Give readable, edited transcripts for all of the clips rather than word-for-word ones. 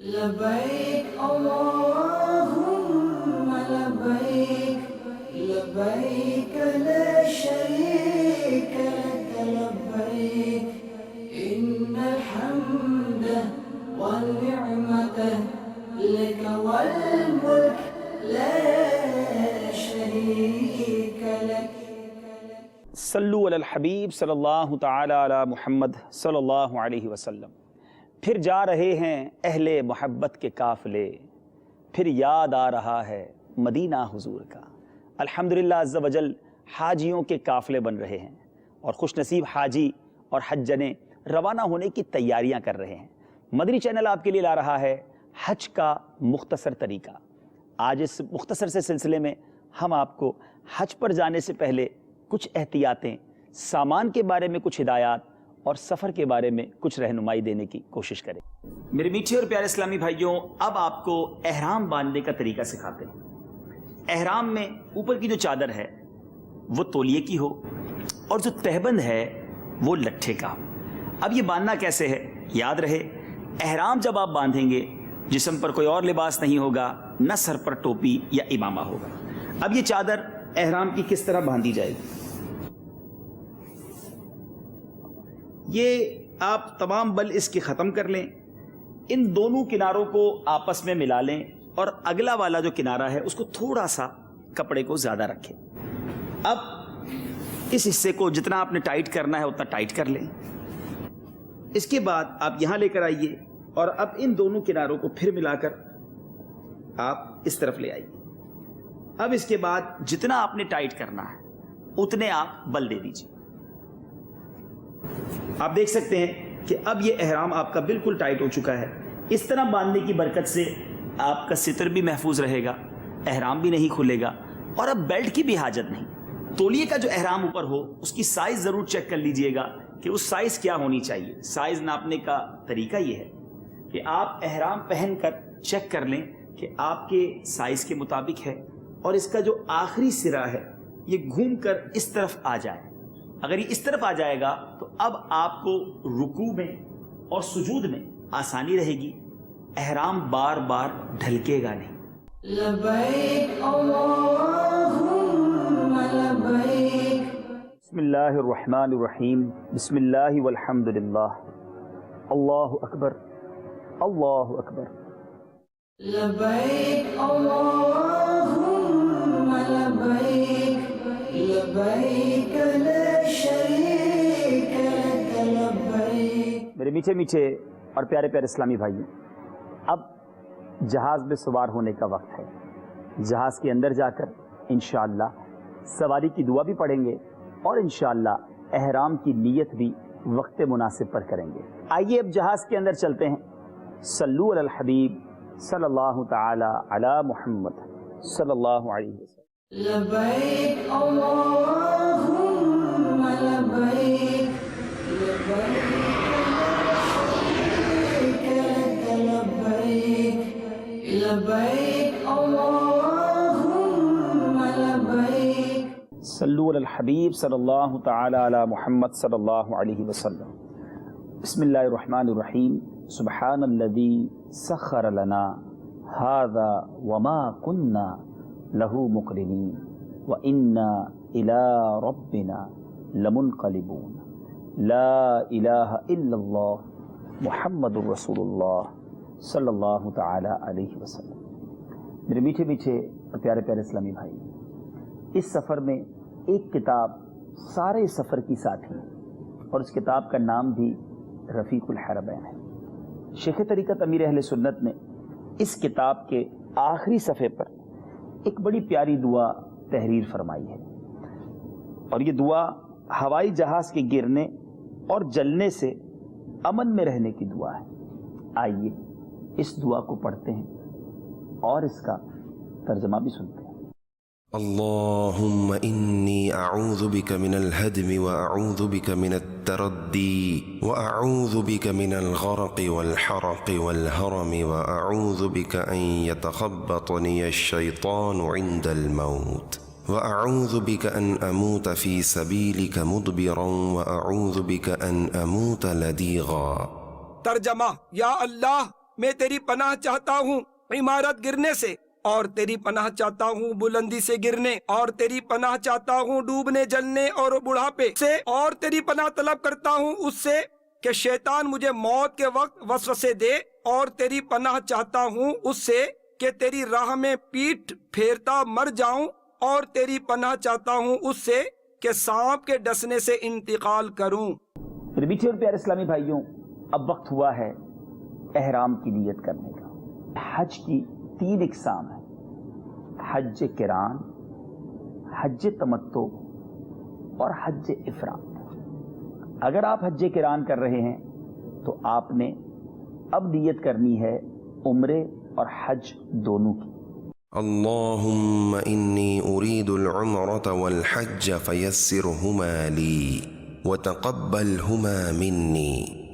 لبيك اللهم لبيك لبيك لا شريك لك لبيك إن الحمد والنعمة لك والملك لا شريك لك. صلو علی الحبیب صلی اللہ تعالی علی محمد صلی اللہ علیہ وسلم. پھر جا رہے ہیں اہل محبت کے قافلے، پھر یاد آ رہا ہے مدینہ حضور کا. الحمدللہ عز و جل حاجیوں کے قافلے بن رہے ہیں اور خوش نصیب حاجی اور حجنے روانہ ہونے کی تیاریاں کر رہے ہیں. مدنی چینل آپ کے لیے لا رہا ہے حج کا مختصر طریقہ. آج اس مختصر سے سلسلے میں ہم آپ کو حج پر جانے سے پہلے کچھ احتیاطیں، سامان کے بارے میں کچھ ہدایات اور سفر کے بارے میں کچھ رہنمائی دینے کی کوشش کریں. میرے میٹھے اور پیارے اسلامی بھائیوں، اب آپ کو احرام باندھنے کا طریقہ سکھاتے ہیں. احرام میں اوپر کی جو چادر ہے وہ تولیے کی ہو اور جو تہبند ہے وہ لٹھے کا ہو. اب یہ باندھنا کیسے ہے؟ یاد رہے، احرام جب آپ باندھیں گے جسم پر کوئی اور لباس نہیں ہوگا، نہ سر پر ٹوپی یا امامہ ہوگا. اب یہ چادر احرام کی کس طرح باندھی جائے گی؟ یہ آپ تمام بل اس کے ختم کر لیں، ان دونوں کناروں کو آپس میں ملا لیں اور اگلا والا جو کنارہ ہے اس کو تھوڑا سا کپڑے کو زیادہ رکھیں. اب اس حصے کو جتنا آپ نے ٹائٹ کرنا ہے اتنا ٹائٹ کر لیں. اس کے بعد آپ یہاں لے کر آئیے اور اب ان دونوں کناروں کو پھر ملا کر آپ اس طرف لے آئیے. اب اس کے بعد جتنا آپ نے ٹائٹ کرنا ہے اتنے آپ بل دے دیجیے. آپ دیکھ سکتے ہیں کہ اب یہ احرام آپ کا بالکل ٹائٹ ہو چکا ہے. اس طرح باندھنے کی برکت سے آپ کا ستر بھی محفوظ رہے گا، احرام بھی نہیں کھلے گا اور اب بیلٹ کی بھی حاجت نہیں. تولیے کا جو احرام اوپر ہو اس کی سائز ضرور چیک کر لیجئے گا کہ اس سائز کیا ہونی چاہیے. سائز ناپنے کا طریقہ یہ ہے کہ آپ احرام پہن کر چیک کر لیں کہ آپ کے سائز کے مطابق ہے اور اس کا جو آخری سرا ہے یہ گھوم کر اس طرف آ جائے. اگر یہ اس طرف آ جائے گا تو اب آپ کو رکوع میں اور سجود میں آسانی رہے گی، احرام بار بار ڈھلکے گا نہیں. لبیک اللہم لبیک. بسم اللہ الرحمن الرحیم. بسم اللہ والحمد للہ. اللہ اکبر اللہ اکبر. لبیک اللہم لبیک لبیک لا شریک لک لبیک. میرے میٹھے میٹھے اور پیارے پیارے اسلامی بھائی، اب جہاز میں سوار ہونے کا وقت ہے. جہاز کے اندر جا کر انشاءاللہ سواری کی دعا بھی پڑھیں گے اور انشاءاللہ احرام کی نیت بھی وقت مناسب پر کریں گے. آئیے اب جہاز کے اندر چلتے ہیں. صلو علی الحبیب صلی اللہ تعالی علی محمد صلی اللہ علیہ وسلم. لبیک اللہم لبیک لبیک لا شریک لک لبیک لبیک اللہم لبیک. صلو علی الحبیب صلی اللہ تعالی علی محمد صلی اللہ علیہ وسلم. بسم اللہ الرحمن الرحیم. سبحان الذی سخر لنا هذا وما كنا له مقرنین وإنا إلى ربنا لمنقلبون. لا الہ الا اللہ محمد رسول اللہ صلی اللہ تعالی علیہ وسلم. میرے میٹھے میٹھے اور پیارے پیارے اسلامی بھائی، اس سفر میں ایک کتاب سارے سفر کی ساتھی ہے اور اس کتاب کا نام بھی رفیق الحرمین ہے. شیخ طریقت امیر اہل سنت نے اس کتاب کے آخری صفحے پر ایک بڑی پیاری دعا تحریر فرمائی ہے اور یہ دعا ہوائی جہاز کے گرنے اور جلنے سے امن میں رہنے کی دعا ہے. آئیے اس دعا کو پڑھتے ہیں اور اس کا ترجمہ بھی سنتے ہیں. اللهم إني أعوذ بك من الهدم وأعوذ بك من التردي وأعوذ بك من الغرق والحرق والهرم وأعوذ بك أن يتخبطني الشيطان عند الموت وأعوذ بك أن أموت في سبيلك مدبرا وأعوذ بك أن أموت لديغا. ترجمہ: یا اللہ میں تیری پناہ چاہتا ہوں عمارت گرنے سے، اور تیری پناہ چاہتا ہوں بلندی سے گرنے، اور تیری پناہ چاہتا ہوں ڈوبنے جلنے اور بڑھاپے سے، اور تیری پناہ طلب کرتا ہوں اس سے کہ شیطان مجھے موت کے وقت وسوسے دے، اور تیری پناہ چاہتا ہوں اس سے کہ تیری راہ میں پیٹھ پھیرتا مر جاؤں، اور تیری پناہ چاہتا ہوں اس سے کہ سانپ کے ڈسنے سے انتقال کروں۔ میرے میٹھے اور پیارے اسلامی بھائیوں، اب وقت ہوا ہے احرام کی نیت کرنے کا۔ حج کی 3 اقسام ہیں: حج قران، حج تمتع اور حج افراد۔ اگر آپ حج قران کر رہے ہیں تو آپ نے اب نیت کرنی ہے عمرے اور حج دونوں کی۔ اللهم إني أريد العمرة والحج فيسرهما لي وتقبلهما مني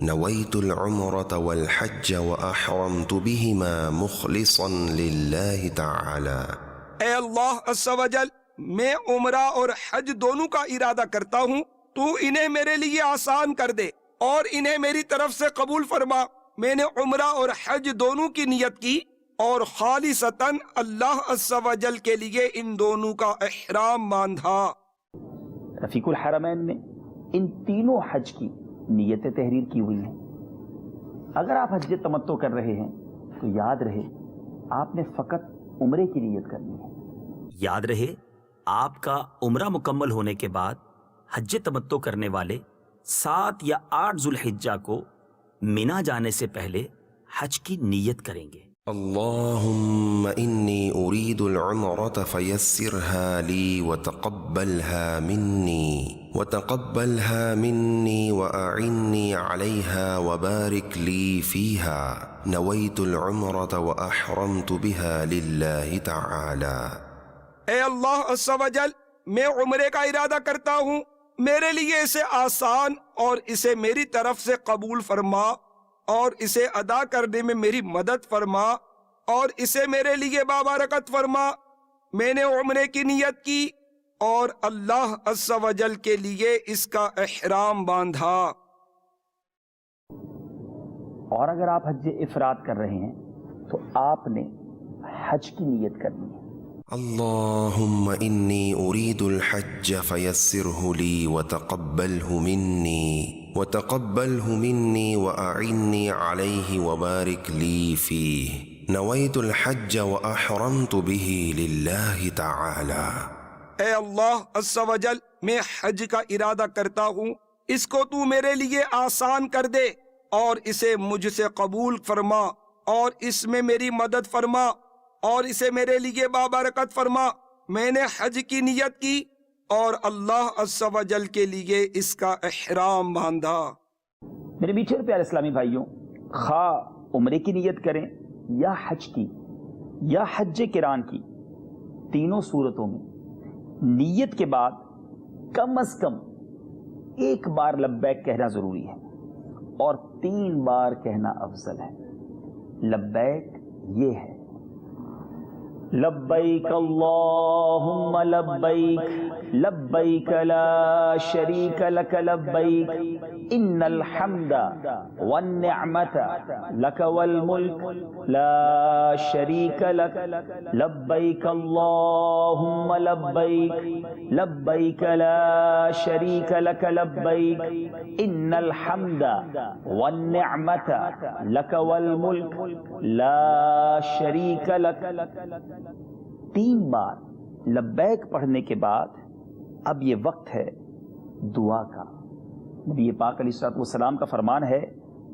نويت العمرة والحج وأحرمت بهما مخلصا لله تعالى۔ اے اللہ عز و جل، میں عمرہ اور حج دونوں کا ارادہ کرتا ہوں، تو انہیں میرے لیے آسان کر دے اور انہیں میری طرف سے قبول فرما۔ میں نے عمرہ اور حج دونوں کی نیت کی اور خالصتاً اللہ عز و جل کے لیے ان دونوں کا احرام باندھا۔ رفیق الحرمین نے ان تینوں حج کی نیتیں تحریر کی ہوئی ہیں۔ اگر آپ حج تمتع کر رہے ہیں تو یاد رہے آپ نے فقط عمرے کی نیت کرنی ہے۔ یاد رہے آپ کا عمرہ مکمل ہونے کے بعد حج تمتع کرنے والے 7 یا 8 ذوالحجہ کو مینا جانے سے پہلے حج کی نیت کریں گے۔ اللهم إني أريد العمرة فيسرها لي وتقبلها مني وأعني عليها وبارك لي فيها نويت العمرة وأحرمت بها لله تعالى۔ اے اللہ عز و جل، میں عمرے کا ارادہ کرتا ہوں، میرے لیے اسے آسان اور اسے میری طرف سے قبول فرما، اور اسے ادا کرنے میں میری مدد فرما، اور اسے میرے لیے بابرکت فرما۔ میں نے عمرے کی نیت کی اور اللہ عز و جل کے لیے اس کا احرام باندھا۔ اور اگر آپ حج افراد کر رہے ہیں تو آپ نے حج کی نیت کرنی ہے۔ اللهم إني أريد الحج فيسره لي وتقبله مني وأعني عليه وبارك لي فيه نويت الحج وأحرمت به لله تعالى۔ اے اللہ عز و جل، میں حج کا ارادہ کرتا ہوں، اس کو تو میرے لیے آسان کر دے اور اسے مجھ سے قبول فرما، اور اس میں میری مدد فرما، اور اسے میرے لیے بابرکت فرما۔ میں نے حج کی نیت کی اور اللہ عز و جل کے لیے اس کا احرام باندھا۔ میرے میٹھے اور پیارے اسلامی بھائیوں، خواہ عمرے کی نیت کریں یا حج کی یا حج قران کی، تینوں صورتوں میں نیت کے بعد کم از کم 1 بار لبیک کہنا ضروری ہے اور 3 بار کہنا افضل ہے۔ لبیک یہ ہے: لبیک اللہم لبیک لبیک لا شریک لک لبیک ان الحمد والنعمت لک والملک لا شریک لک لبیک اللہم لبیک لبیک لا شریک لک لبیک ان الحمد والنعمت لک والملک لا شریک لک۔ 3 بار لبیک پڑھنے کے بعد اب یہ وقت ہے دعا کا۔ نبی پاک علیہ الصلوۃ والسلام کا فرمان ہے،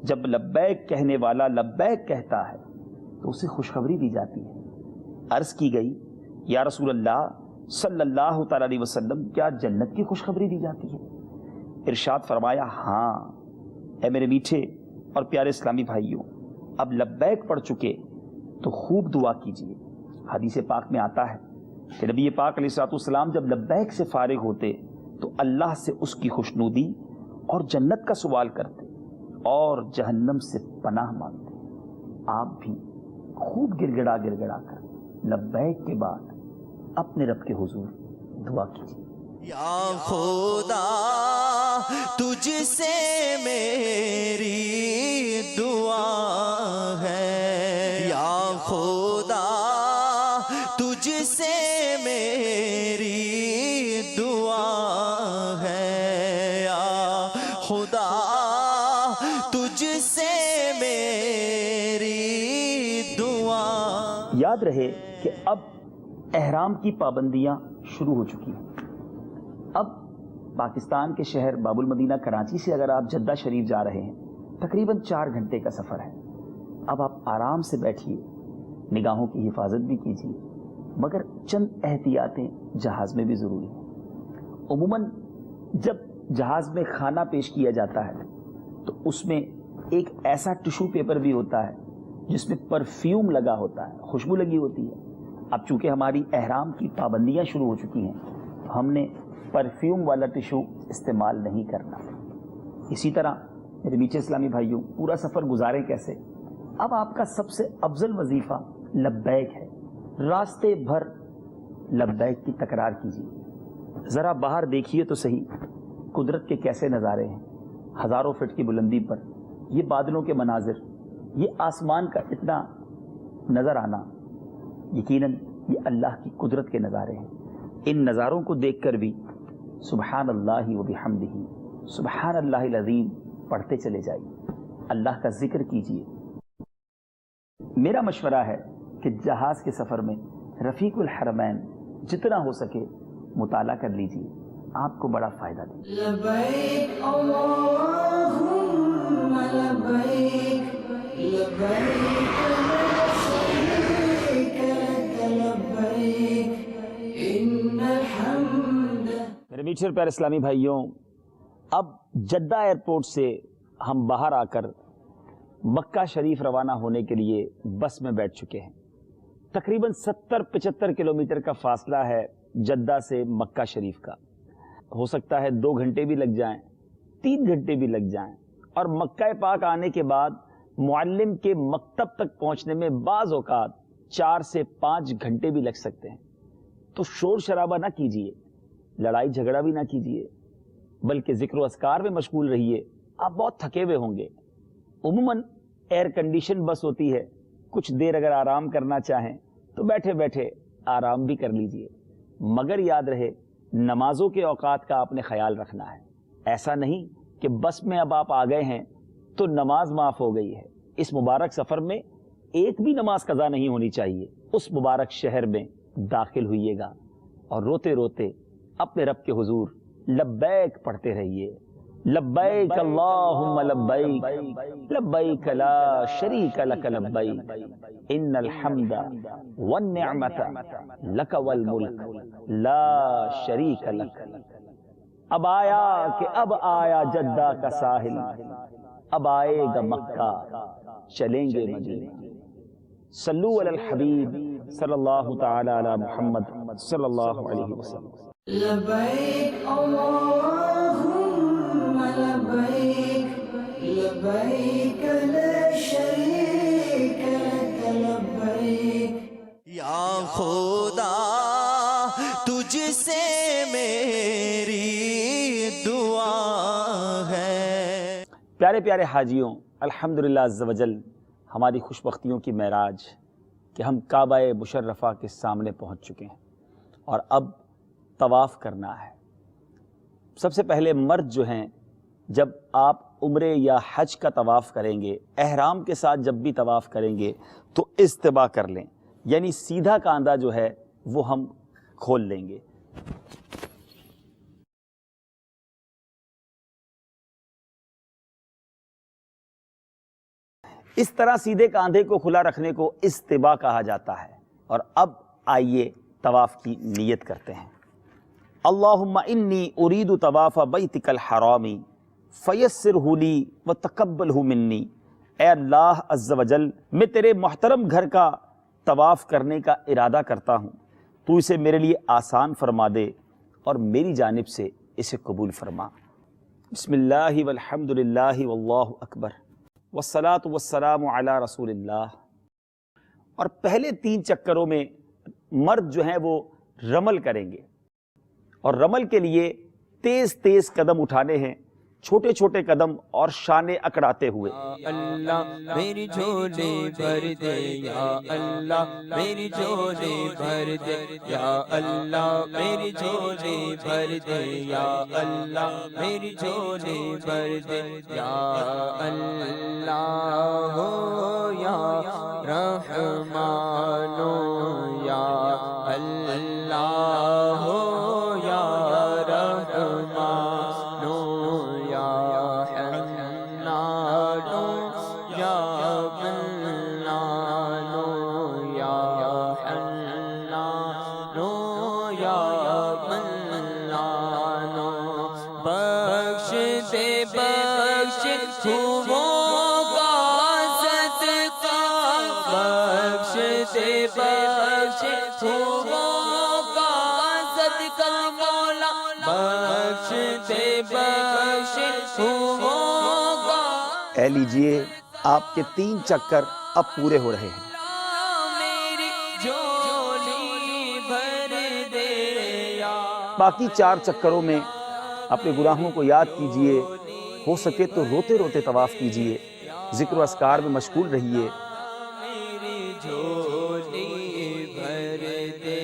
جب لبیک کہنے والا لبیک کہتا ہے تو اسے خوشخبری دی جاتی ہے۔ عرض کی گئی، یا رسول اللہ صلی اللہ تعالی علیہ وسلم، کیا جنت کی خوشخبری دی جاتی ہے؟ ارشاد فرمایا، ہاں۔ اے میرے میٹھے اور پیارے اسلامی بھائیوں، اب لبیک پڑھ چکے تو خوب دعا کیجیے۔ حدیث پاک میں آتا ہے کہ نبی پاک علیہ الصلوۃ والسلام جب لبیک سے فارغ ہوتے تو اللہ سے اس کی خوشنودی اور جنت کا سوال کرتے اور جہنم سے پناہ مانگتے۔ آپ بھی خوب گڑ گڑا کر لبیک کے بعد اپنے رب کے حضور دعا کیجیے۔ یا خدا تجھ سے میری دعا ہے یا خدا، تجھ سے میری دعا ہے یا خدا، تجھ سے میری دعا۔ یاد رہے کہ اب احرام کی پابندیاں شروع ہو چکی ہیں۔ اب پاکستان کے شہر باب المدینہ کراچی سے اگر آپ جدہ شریف جا رہے ہیں، تقریباً 4 گھنٹے کا سفر ہے۔ اب آپ آرام سے بیٹھیے، نگاہوں کی حفاظت بھی کیجیے، مگر چند احتیاطیں جہاز میں بھی ضروری ہیں۔ عموماً جب جہاز میں کھانا پیش کیا جاتا ہے تو اس میں ایک ایسا ٹشو پیپر بھی ہوتا ہے جس میں پرفیوم لگا ہوتا ہے، خوشبو لگی ہوتی ہے۔ اب چونکہ ہماری احرام کی پابندیاں شروع ہو چکی ہیں تو ہم نے پرفیوم والا ٹشو استعمال نہیں کرنا۔ اسی طرح میرے میٹھے اسلامی بھائیوں، پورا سفر گزاریں کیسے؟ اب آپ کا سب سے افضل وظیفہ لبیک ہے۔ راستے بھر لبیک کی تکرار کیجیے۔ ذرا باہر دیکھیے تو صحیح، قدرت کے کیسے نظارے ہیں، ہزاروں فٹ کی بلندی پر یہ بادلوں کے مناظر، یہ آسمان کا اتنا نظر آنا، یقیناً یہ اللہ کی قدرت کے نظارے ہیں۔ ان نظاروں کو دیکھ کر بھی سبحان اللہ و بحمدہ، سبحان اللہ العظیم پڑھتے چلے جائیے، اللہ کا ذکر کیجیے۔ میرا مشورہ ہے کہ جہاز کے سفر میں رفیق الحرمین جتنا ہو سکے مطالعہ کر لیجیے، آپ کو بڑا فائدہ دے۔ لبیک اللہم لبیک، لبیک لا شریک لک لبیک، ان الحمد۔ میرے میٹھے اور پیارے اسلامی بھائیوں، اب جدہ ایئرپورٹ سے ہم باہر آ کر مکہ شریف روانہ ہونے کے لیے بس میں بیٹھ چکے ہیں۔ تقریباً 70-75 کلومیٹر کا فاصلہ ہے جدہ سے مکہ شریف کا۔ ہو سکتا ہے 2 گھنٹے بھی لگ جائیں، 3 گھنٹے بھی لگ جائیں، اور مکہ پاک آنے کے بعد معلم کے مکتب تک پہنچنے میں بعض اوقات 4 سے 5 گھنٹے بھی لگ سکتے ہیں۔ تو شور شرابہ نہ کیجیے، لڑائی جھگڑا بھی نہ کیجیے، بلکہ ذکر و اذکار میں مشغول رہیے۔ آپ بہت تھکے ہوئے ہوں گے۔ عموماً ایئر کنڈیشن بس ہوتی ہے، کچھ دیر اگر آرام کرنا چاہیں تو بیٹھے بیٹھے آرام بھی کر لیجئے، مگر یاد رہے نمازوں کے اوقات کا آپ نے خیال رکھنا ہے۔ ایسا نہیں کہ بس میں اب آپ آ گئے ہیں تو نماز معاف ہو گئی ہے۔ اس مبارک سفر میں ایک بھی نماز قضا نہیں ہونی چاہیے۔ اس مبارک شہر میں داخل ہوئیے گا اور روتے روتے اپنے رب کے حضور لبیک پڑھتے رہیے۔ لبیک اللہم لبیک، لبیک لا شریک لک لبیک، ان الحمد والنعمت لک والملک لا شریک لک۔ اب آیا کہ اب آیا جدہ کا ساحل، اب آئے گا مکہ، چلیں گے مدینہ۔ صلو علی الحبیب صلی اللہ تعالی علی محمد صلی اللہ علیہ وسلم۔ لبیک اللہم لبیک، لبیک لا شریک لک لبیک، یا خدا تجھ سے میری دعا ہے۔ پیارے پیارے حاجیوں، الحمدللہ عز و جل ہماری خوش بختیوں کی معراج کہ ہم کعبہ مشرفہ کے سامنے پہنچ چکے ہیں اور اب طواف کرنا ہے۔ سب سے پہلے مرد جو ہیں، جب آپ عمرے یا حج کا طواف کریں گے، احرام کے ساتھ جب بھی طواف کریں گے تو استباء کر لیں، یعنی سیدھا کاندھا جو ہے وہ ہم کھول لیں گے۔ اس طرح سیدھے کاندھے کو کھلا رکھنے کو استباء کہا جاتا ہے۔ اور اب آئیے طواف کی نیت کرتے ہیں۔ اللہم انی ارید طواف بیتک الحرام فیسرہ لی وتقبلہ منی۔ اے اللہ عز و جل، میں تیرے محترم گھر کا طواف کرنے کا ارادہ کرتا ہوں، تو اسے میرے لیے آسان فرما دے اور میری جانب سے اسے قبول فرما۔ بسم اللہ والحمد للہ واللہ اکبر والصلاة والسلام علی رسول اللہ۔ اور پہلے 3 چکروں میں مرد جو ہیں وہ رمل کریں گے، اور رمل کے لیے تیز تیز قدم اٹھانے ہیں چھوٹے چھوٹے قدم اور شانے اکڑاتے ہوئے. اللہ میری جھولی بھر دے یا اللہ میری جھولی بھر دے یا اللہ میری جھولی بھر دے یا اللہ میری جھولی بھر دے یا اللہ ہو یا رحمان یا اللہ ہو یا رحمان یا حنان یا منان یا حنان یا منان بخش دے بخش خوبوں کا صدقہ بخش دے بخش خوبوں کا صدقہ مولا بخش دے بخش خوبوں کا. اے لیجئے آپ کے 3 چکر اب پورے ہو رہے ہیں. میری جھولی بھر دے یا باقی 4 چکروں میں اپنے گناہوں کو یاد کیجئے، ہو سکے تو روتے روتے طواف کیجئے، ذکر و اذکار میں مشغول رہیے. میری جھولی بھر دے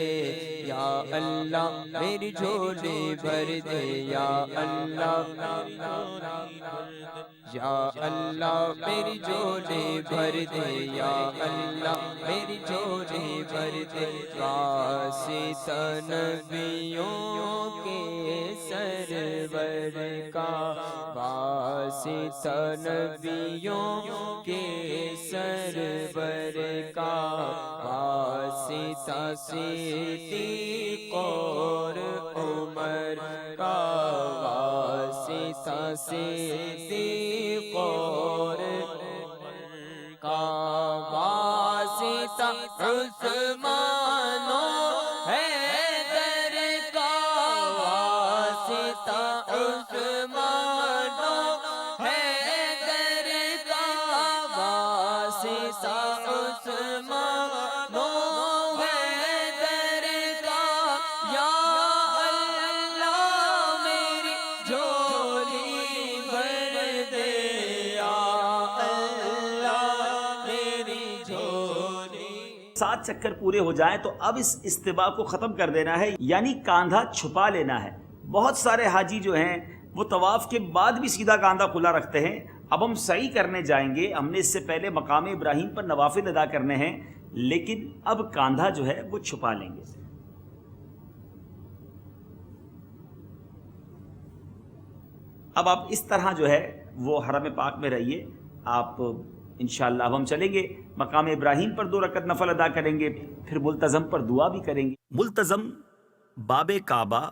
یا اللہ میری جھولی بھر دے یا اللہ یا اللہ میری جھولی بھر دے یا اللہ میری جھولی بھر دے. واسطہ نبیوں کے سرور کا واسطہ نبیوں کے سرور کا واسطہ صدیق اور عمر کا واسطہ صدیق اور عمر کا واسطہ عثمان و حیدر کا واسطہ عثمان و حیدر کا واسطہ عثمان و حیدر کا یا اللہ میری جھولی بھر دے یا اللہ میری جھولی. 7 چکر پورے ہو جائیں تو اب اس استباء کو ختم کر دینا ہے، یعنی کاندھا چھپا لینا ہے. بہت سارے حاجی جو ہیں وہ طواف کے بعد بھی سیدھا کاندھا کھلا رکھتے ہیں. اب ہم سعی کرنے جائیں گے، ہم نے اس سے پہلے مقام ابراہیم پر نوافل ادا کرنے ہیں، لیکن اب کاندھا جو ہے وہ چھپا لیں گے. اب آپ اس طرح جو ہے وہ حرم پاک میں رہیے. آپ انشاءاللہ اب ہم چلیں گے مقام ابراہیم پر 2 رکعت نفل ادا کریں گے، پھر ملتزم پر دعا بھی کریں گے. ملتزم باب کعبہ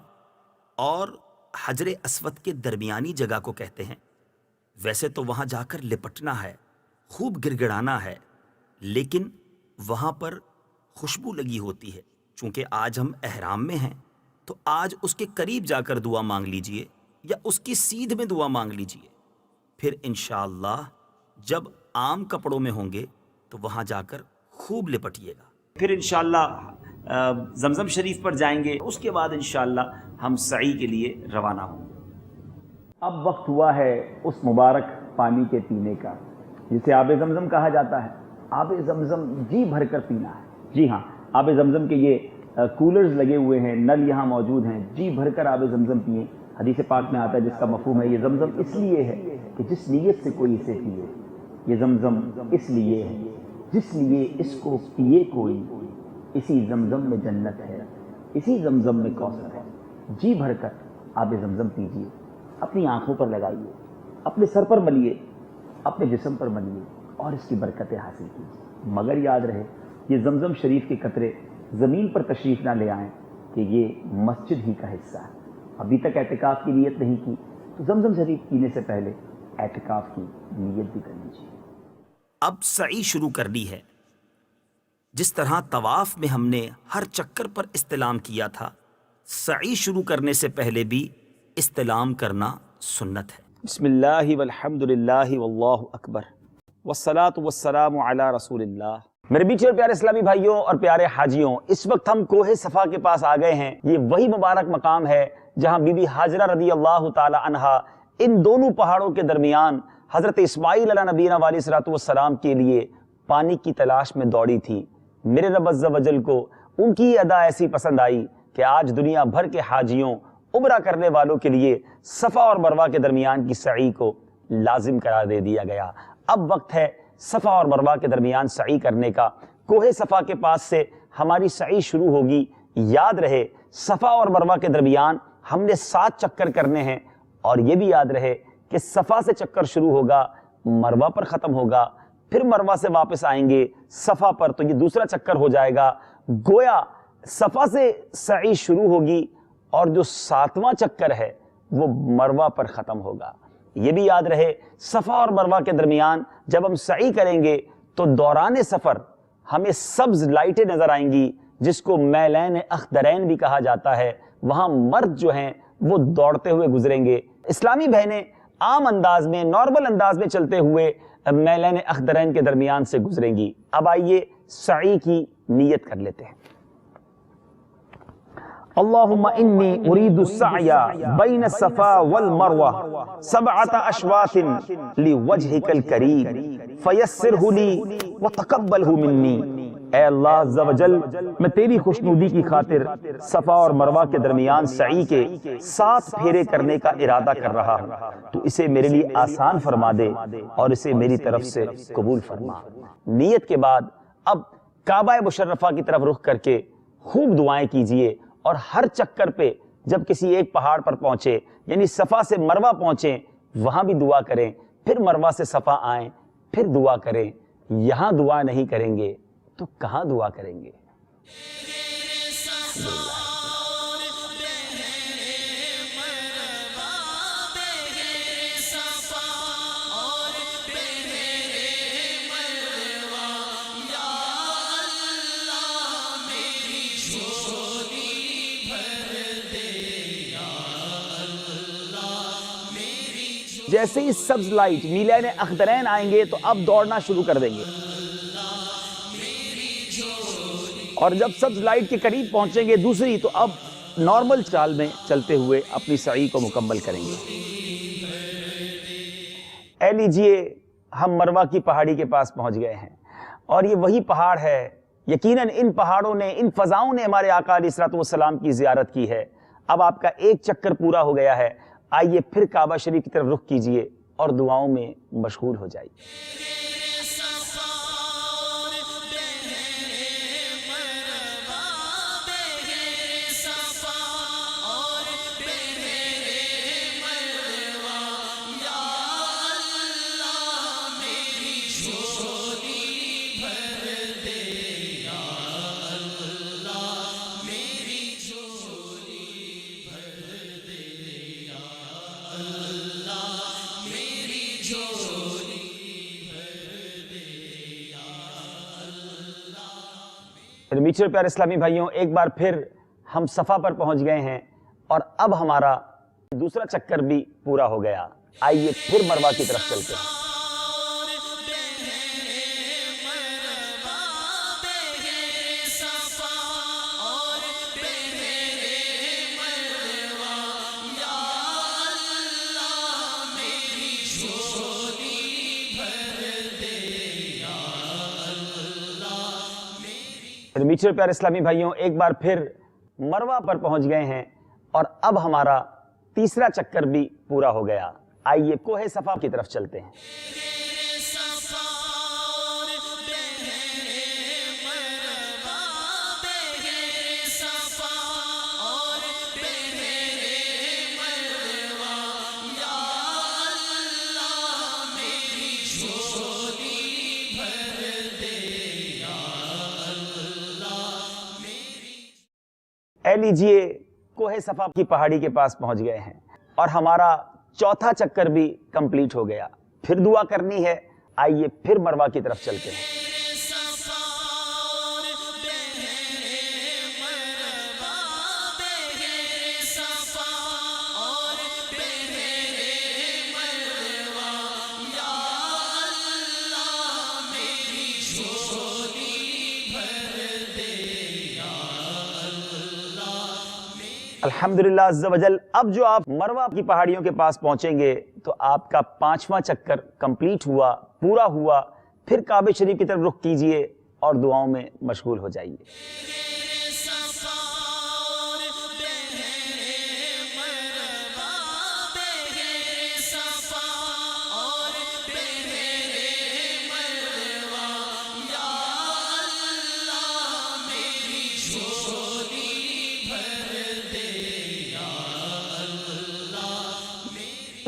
اور حجر اسود کے درمیانی جگہ کو کہتے ہیں. ویسے تو وہاں جا کر لپٹنا ہے، خوب گڑگڑانا ہے، لیکن وہاں پر خوشبو لگی ہوتی ہے. چونکہ آج ہم احرام میں ہیں تو آج اس کے قریب جا کر دعا مانگ لیجئے یا اس کی سیدھ میں دعا مانگ لیجئے. پھر انشاءاللہ جب عام کپڑوں میں ہوں گے تو وہاں جا کر خوب لپٹیے گا. پھر انشاءاللہ زمزم شریف پر جائیں گے، اس کے بعد انشاءاللہ ہم سعی کے لیے روانہ ہوں گے. اب وقت ہوا ہے اس مبارک پانی کے پینے کا جسے آب زمزم کہا جاتا ہے. آب زمزم جی بھر کر پینا ہے. جی ہاں، آب زمزم کے یہ کولرز لگے ہوئے ہیں، نل یہاں موجود ہیں. جی بھر کر آب زمزم پئیں. حدیث پاک میں آتا ہے جس کا مفہوم ہے یہ زمزم اس لیے ہے کہ جس نیت سے کوئی اسے پیے. یہ زمزم اس لیے ہے جس لیے اس کو پیے کوئی، اسی زمزم میں جنت ہے، اسی زمزم میں کوثر ہے. جی بھر کر آب زمزم پیجیے، اپنی آنکھوں پر لگائیے، اپنے سر پر ملیے، اپنے جسم پر ملیے اور اس کی برکتیں حاصل کیجیے. مگر یاد رہے یہ زمزم شریف کے قطرے زمین پر تشریف نہ لے آئیں کہ یہ مسجد ہی کا حصہ ہے. ابھی تک اعتکاف کی نیت نہیں کی تو زمزم شریف پینے سے پہلے اعتکاف کی نیت بھی کر لیجیے. اب سعی شروع کرنی ہے. جس طرح طواف میں ہم نے ہر چکر پر استلام کیا تھا، سعی شروع کرنے سے پہلے بھی استلام کرنا سنت ہے. بسم اللہ والحمد للہ واللہ اکبر والصلاة والسلام علی رسول اللہ. میرے میٹھے اور پیارے اسلامی بھائیوں اور پیارے حاجیوں، اس وقت ہم کوہ صفا کے پاس آ گئے ہیں. یہ وہی مبارک مقام ہے جہاں بی بی ہاجرہ رضی اللہ تعالی عنہا ان دونوں پہاڑوں کے درمیان حضرت اسماعیل علیہ نبینا علیہ الصلوۃ والسلام کے لیے پانی کی تلاش میں دوڑی تھی۔ میرے رب عز و جل کو ان کی ادا ایسی پسند آئی کہ آج دنیا بھر کے حاجیوں عمرہ کرنے والوں کے لیے صفا اور مروہ کے درمیان کی سعی کو لازم قرار دے دیا گیا۔ اب وقت ہے صفا اور مروہ کے درمیان سعی کرنے کا۔ کوہ صفا کے پاس سے ہماری سعی شروع ہوگی۔ یاد رہے صفا اور مروہ کے درمیان ہم نے 7 چکر کرنے ہیں، اور یہ بھی یاد رہے کہ صفا سے چکر شروع ہوگا، مروہ پر ختم ہوگا، پھر مروہ سے واپس آئیں گے صفا پر، تو یہ دوسرا چکر ہو جائے گا۔ گویا صفا سے سعی شروع ہوگی اور جو 7واں چکر ہے وہ مروہ پر ختم ہوگا۔ یہ بھی یاد رہے صفا اور مروہ کے درمیان جب ہم سعی کریں گے تو دوران سفر ہمیں سبز لائٹیں نظر آئیں گی، جس کو میلین اخضرین بھی کہا جاتا ہے۔ وہاں مرد جو ہیں وہ دوڑتے ہوئے گزریں گے، اسلامی بہنیں عام انداز میں، نارمل انداز میں چلتے ہوئے میلین اخضرین کے درمیان سے گزریں گی۔ اب آئیے سعی کی نیت کر لیتے ہیں۔ اللہم انی ارید السعی بین الصفا والمروہ 7 اشواط لوجہک الکریم فیسرہ لی وتقبلہ منی۔ اے اللہ عز و جل، میں تیری خوشنودی کی خاطر صفا اور مروہ کے درمیان سعی کے 7 پھیرے کرنے کا ارادہ کر رہا ہوں، تو اسے میرے لیے آسان فرما دے اور اسے میری طرف سے قبول فرما۔ نیت کے بعد اب کعبہ مشرفہ کی طرف رخ کر کے خوب دعائیں کیجئے، اور ہر چکر پہ جب کسی ایک پہاڑ پر پہنچے، یعنی صفا سے مروہ پہنچیں، وہاں بھی دعا کریں، پھر مروہ سے صفا آئیں، پھر دعا کریں۔ یہاں دعا نہیں کریں گے تو کہاں دعا کریں گے؟ جیسے ہی سبز لائٹ میلین اخضرین آئیں گے تو اب دوڑنا شروع کر دیں گے، اور جب سبز لائٹ کے قریب پہنچیں گے دوسری، تو اب نارمل چال میں چلتے ہوئے اپنی سعی کو مکمل کریں گے۔ اے لیجئے ہم مروہ کی پہاڑی کے پاس پہنچ گئے ہیں، اور یہ وہی پہاڑ ہے۔ یقیناً ان پہاڑوں نے، ان فضاؤں نے ہمارے آقا علیہ الصلوۃ والسلام کی زیارت کی ہے۔ اب آپ کا ایک چکر پورا ہو گیا ہے، آئیے پھر کعبہ شریف کی طرف رخ کیجئے اور دعاؤں میں مشغول ہو جائیے۔ میٹھے پیارے اسلامی بھائیوں، ایک بار پھر ہم صفا پر پہنچ گئے ہیں، اور اب ہمارا دوسرا چکر بھی پورا ہو گیا۔ آئیے پھر مروہ کی طرف چلتے ہیں۔ میٹھے پیارے اسلامی بھائیوں، ایک بار پھر مروہ پر پہنچ گئے ہیں، اور اب ہمارا تیسرا چکر بھی پورا ہو گیا۔ آئیے کوہ صفا کی طرف چلتے ہیں۔ اے لیجئے کوہ صفا کی پہاڑی کے پاس پہنچ گئے ہیں، اور ہمارا چوتھا چکر بھی کمپلیٹ ہو گیا۔ پھر دعا کرنی ہے، آئیے پھر مروہ کی طرف چلتے ہیں۔ الحمدللہ عز و جل اب جو آپ مروہ کی پہاڑیوں کے پاس پہنچیں گے تو آپ کا 5واں چکر کمپلیٹ ہوا، پورا ہوا. پھر کعبہ شریف کی طرف رخ کیجئے اور دعاؤں میں مشغول ہو جائیے.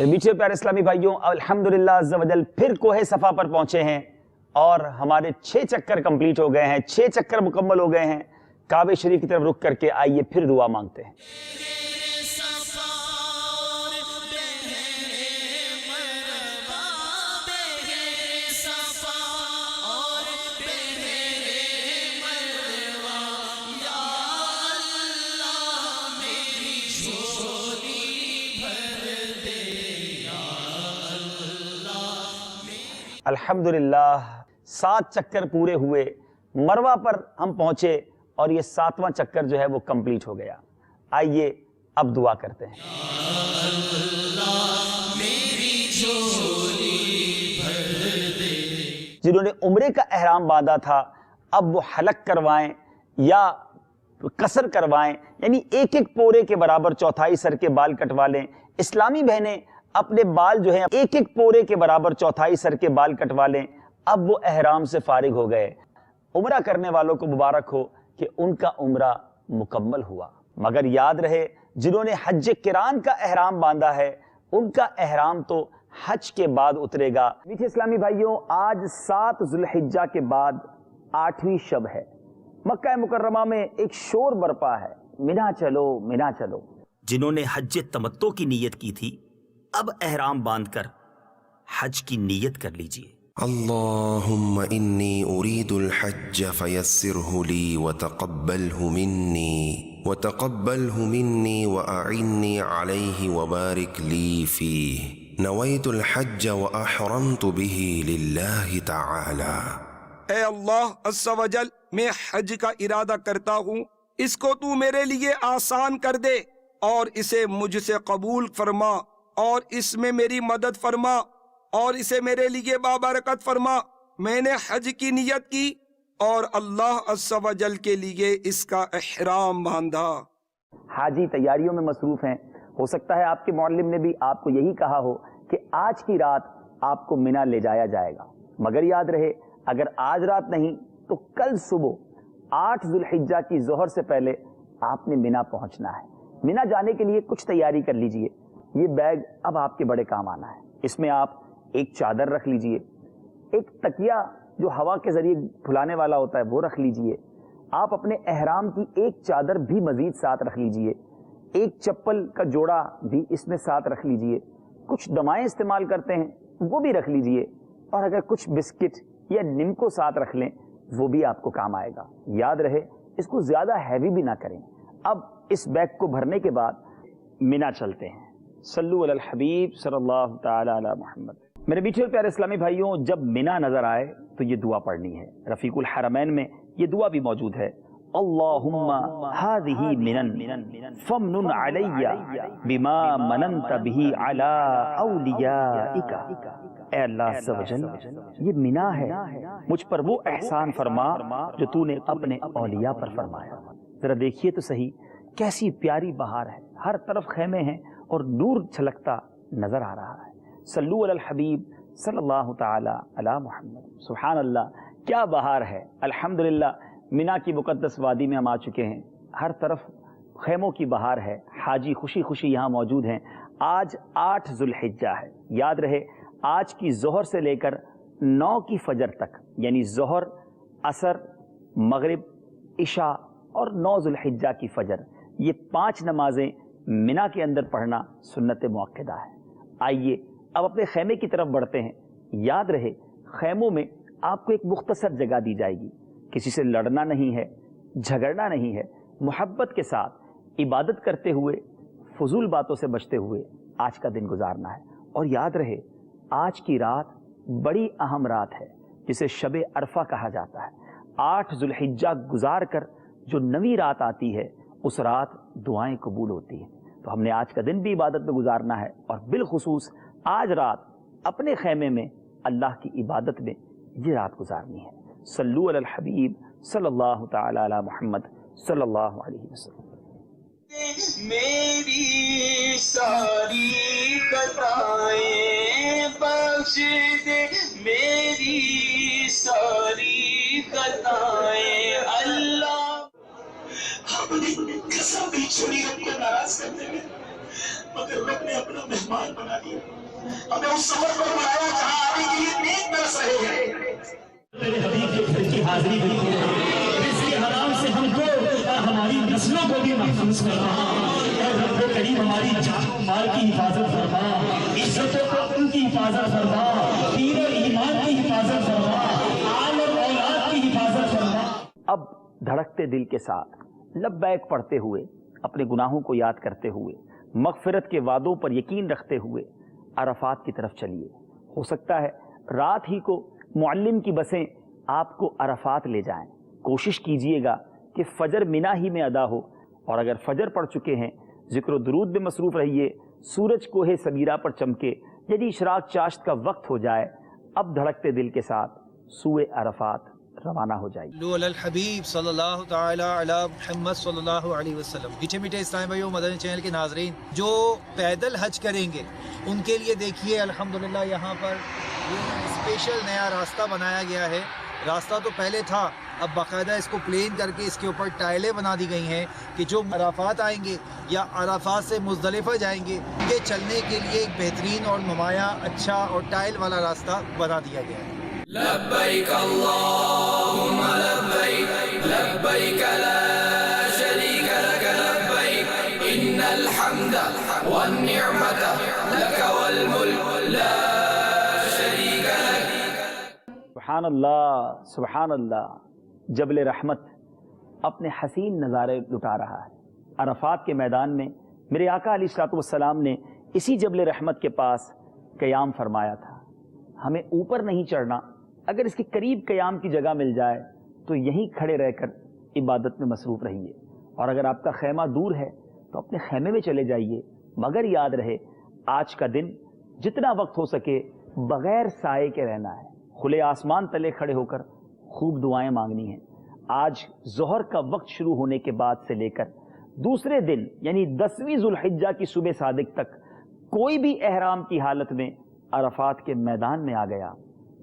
میٹھے پیارے اسلامی بھائیوں، الحمدللہ عز و جل پھر کوہ صفا پر پہنچے ہیں اور ہمارے 6 چکر کمپلیٹ ہو گئے ہیں، 6 چکر مکمل ہو گئے ہیں. کعبہ شریف کی طرف رخ کر کے آئیے پھر دعا مانگتے ہیں. الحمدللہ 7 چکر پورے ہوئے، مروہ پر ہم پہنچے اور یہ 7واں چکر جو ہے وہ کمپلیٹ ہو گیا. آئیے اب دعا کرتے ہیں. جنہوں نے عمرے کا احرام باندھا تھا اب وہ حلق کروائیں یا قصر کروائیں، یعنی ایک ایک پورے کے برابر 1/4 سر کے بال کٹوا لیں. اسلامی بہنیں اپنے بال جو ہیں ایک ایک پورے کے برابر 1/4 سر کے بال کٹوا لیں. اب وہ احرام سے فارغ ہو گئے. عمرہ کرنے والوں کو مبارک ہو کہ ان کا عمرہ مکمل ہوا. مگر یاد رہے جنہوں نے حج قران کا احرام باندھا ہے ان کا احرام تو حج کے بعد اترے گا. میٹھے اسلامی بھائیوں، آج 7 ذو الحجہ کے بعد 8ویں شب ہے. مکہ مکرمہ میں ایک شور برپا ہے، منا چلو منا چلو. جنہوں نے حج تمتع کی نیت کی تھی اب احرام باندھ کر حج کی نیت کر لیجئے. اللهم إني أريد الحج فيسره لي وتقبله مني وأعني عليه وبارك لي فيه نويت الحج وأحرمت به لله تعالى. اے اللہ عز و جل، میں حج کا ارادہ کرتا ہوں، اس کو تو میرے لیے آسان کر دے اور اسے مجھ سے قبول فرما اور اس میں میری مدد فرما اور اسے میرے لیے بابرکت فرما. میں نے حج کی نیت کی اور اللہ عز و جل کے لیے اس کا احرام باندھا. حاجی تیاریوں میں مصروف ہیں. ہو سکتا ہے آپ کے معلم نے بھی آپ کو یہی کہا ہو کہ آج کی رات آپ کو مینا لے جایا جائے گا. مگر یاد رہے اگر آج رات نہیں تو کل صبح 8 ذو الحجہ کی ظہر سے پہلے آپ نے مینا پہنچنا ہے. مینا جانے کے لیے کچھ تیاری کر لیجئے. یہ بیگ اب آپ کے بڑے کام آنا ہے. اس میں آپ ایک چادر رکھ لیجئے، ایک تکیہ جو ہوا کے ذریعے پھلانے والا ہوتا ہے وہ رکھ لیجئے. آپ اپنے احرام کی ایک چادر بھی مزید ساتھ رکھ لیجئے. ایک چپل کا جوڑا بھی اس میں ساتھ رکھ لیجئے. کچھ دمائیں استعمال کرتے ہیں وہ بھی رکھ لیجئے. اور اگر کچھ بسکٹ یا نمکو ساتھ رکھ لیں وہ بھی آپ کو کام آئے گا. یاد رہے اس کو زیادہ ہیوی بھی نہ کریں. اب اس بیگ کو بھرنے کے بعد مینا چلتے ہیں. صلو علی الحبیب صلی اللہ تعالی علی محمد. میرے میٹھے پیارے اسلامی بھائیوں، جب مینا نظر آئے تو یہ دعا پڑھنی ہے. رفیق الحرمین میں یہ دعا بھی موجود ہے. اللہم ہذہ منن فمنن علی بما مننت بہ علی اولیائک. اے اللہ عز و جل، یہ مینا ہے، مجھ پر وہ احسان فرما جو تو نے اپنے اولیاء پر فرمایا. ذرا دیکھیے تو صحیح کیسی پیاری بہار ہے. ہر طرف خیمے ہیں اور نور چھلکتا نظر آ رہا ہے. صلو علی الحبیب صلی اللہ تعالی علی محمد. سبحان اللہ، کیا بہار ہے. الحمدللہ مینا کی مقدس وادی میں ہم آ چکے ہیں. ہر طرف خیموں کی بہار ہے. حاجی خوشی خوشی یہاں موجود ہیں. آج 8 ذو الحجہ ہے. یاد رہے آج کی ظہر سے لے کر 9 کی فجر تک، یعنی ظہر، عصر، مغرب، عشاء اور 9 ذو الحجہ کی فجر، یہ 5 نمازیں مینا کے اندر پڑھنا سنت مؤکدہ ہے. آئیے اب اپنے خیمے کی طرف بڑھتے ہیں. یاد رہے خیموں میں آپ کو ایک مختصر جگہ دی جائے گی. کسی سے لڑنا نہیں ہے، جھگڑنا نہیں ہے. محبت کے ساتھ عبادت کرتے ہوئے، فضول باتوں سے بچتے ہوئے آج کا دن گزارنا ہے. اور یاد رہے آج کی رات بڑی اہم رات ہے جسے شب عرفہ کہا جاتا ہے. 8 ذو الحجہ گزار کر جو نویں رات آتی ہے اس رات دعائیں قبول ہوتی ہیں. تو ہم نے آج کا دن بھی عبادت میں گزارنا ہے، اور بالخصوص آج رات اپنے خیمے میں اللہ کی عبادت میں یہ رات گزارنی ہے. صلو علی الحبیب صلی اللہ تعالی علی محمد صلی اللہ علیہ وسلم. میری ساری خطائیں بخش دے، میری ساری خطائیں اللہ. ہم نے قسم بھی چھوڑی رب کو ناراض کرنے میں، مگر رب نے اپنا مہمان بنا لیا. ہمیں اس سفر پر بلایا جہاں آنے کے لیے نیک برس رہے ہیں. میرے حبیب کے گھر کی حاضری ہوئی ہے، رزق حرام سے ہم کو اور ہماری نسلوں کو بھی محفوظ کرنا. اے رب کریم ہماری جان و مال کی حفاظت فرما، عزت و عقل کی حفاظت فرما، دین و ایمان کی حفاظت فرما، آل اور اولاد کی حفاظت فرما. اب دھڑکتے دل کے ساتھ لبیک پڑھتے ہوئے، اپنے گناہوں کو یاد کرتے ہوئے، مغفرت کے وعدوں پر یقین رکھتے ہوئے عرفات کی طرف چلیے. ہو سکتا ہے رات ہی کو معلم کی بسیں آپ کو عرفات لے جائیں. کوشش کیجئے گا کہ فجر منا ہی میں ادا ہو، اور اگر فجر پڑ چکے ہیں ذکر و درود میں مصروف رہیے. سورج کوہ سمیرا پر چمکے یعنی اشراق چاشت کا وقت ہو جائے، اب دھڑکتے دل کے ساتھ سوئے عرفات روانہ ہو جائیے. صلو علی الحبیب صلی اللہ تعالی علی محمد صلی اللہ علیہ وسلم. میٹھے میٹھے اسلام بھائیو، مدنی چینل کے ناظرین، جو پیدل حج کریں گے ان کے لیے دیکھیے الحمدللہ یہاں پر یہ اسپیشل نیا راستہ بنایا گیا ہے. راستہ تو پہلے تھا، اب باقاعدہ اس کو پلین کر کے اس کے اوپر ٹائلیں بنا دی گئی ہیں کہ جو عرفات آئیں گے یا عرفات سے مزدلفہ جائیں گے یہ چلنے کے لیے ایک بہترین اور نمایاں اچھا اور ٹائل والا راستہ بنا دیا گیا ہے. لبیک اللہم لبیک، لبیک لا شریک لک لبیک، ان الحمد والنعمت لک والملک لا شریک لک. سبحان اللہ سبحان اللہ. جبل رحمت اپنے حسین نظارے لٹا رہا ہے. عرفات کے میدان میں میرے آقا علیہ الصلوۃ والسلام نے اسی جبل رحمت کے پاس قیام فرمایا تھا. ہمیں اوپر نہیں چڑھنا، اگر اس کے قریب قیام کی جگہ مل جائے تو یہیں کھڑے رہ کر عبادت میں مصروف رہیے. اور اگر آپ کا خیمہ دور ہے تو اپنے خیمے میں چلے جائیے، مگر یاد رہے آج کا دن جتنا وقت ہو سکے بغیر سائے کے رہنا ہے. کھلے آسمان تلے کھڑے ہو کر خوب دعائیں مانگنی ہیں. آج ظہر کا وقت شروع ہونے کے بعد سے لے کر دوسرے دن یعنی 10ویں ذوالحجہ کی صبح صادق تک کوئی بھی احرام کی حالت میں عرفات کے میدان میں آ گیا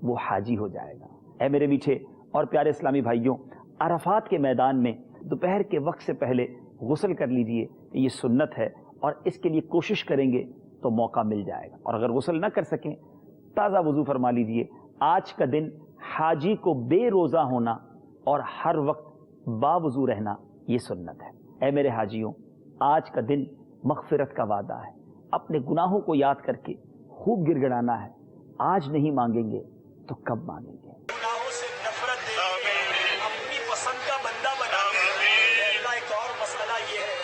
وہ حاجی ہو جائے گا. اے میرے میٹھے اور پیارے اسلامی بھائیوں، عرفات کے میدان میں دوپہر کے وقت سے پہلے غسل کر لیجئے. یہ سنت ہے اور اس کے لیے کوشش کریں گے تو موقع مل جائے گا. اور اگر غسل نہ کر سکیں تازہ وضو فرما لیجئے. آج کا دن حاجی کو بے روزہ ہونا اور ہر وقت باوضو رہنا یہ سنت ہے. اے میرے حاجیوں، آج کا دن مغفرت کا وعدہ ہے. اپنے گناہوں کو یاد کر کے خوب گڑ گڑانا ہے. آج نہیں مانگیں گے تو کب مانگیں گے؟ گناہوں سے نفرت دے، اپنی پسند کا بندہ بنا دے. اللہ ایک اور مسئلہ یہ ہے،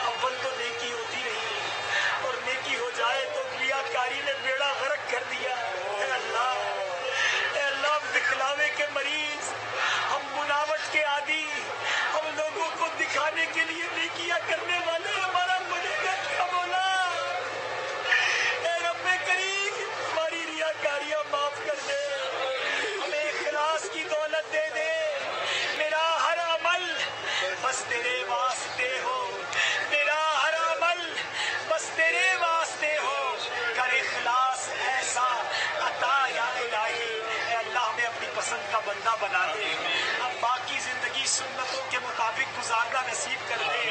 اول تو نیکی ہوتی نہیں اور نیکی ہو جائے تو ریاکاری نے بیڑا غرق کر دیا. اے اللہ دکھلاوے کے مریض، ہم بناوٹ کے عادی، ہم لوگوں کو دکھانے کے لیے نیکیاں کرنے والے، ہمارا بنے گا کیا مولا؟ اے رب کریم ہماری ریاکاریاں معاف کر دے، ہمیں اخلاص کی دولت دے دے. میرا ہر عمل بس تیرے واسطے ہو، میرا ہر عمل بس تیرے واسطے ہو. کر اخلاص ایسا عطا یا الہی. اے اللہ ہمیں اپنی پسند کا بندہ بنا دے. اب باقی زندگی سنتوں کے مطابق گزارنا نصیب کر دے.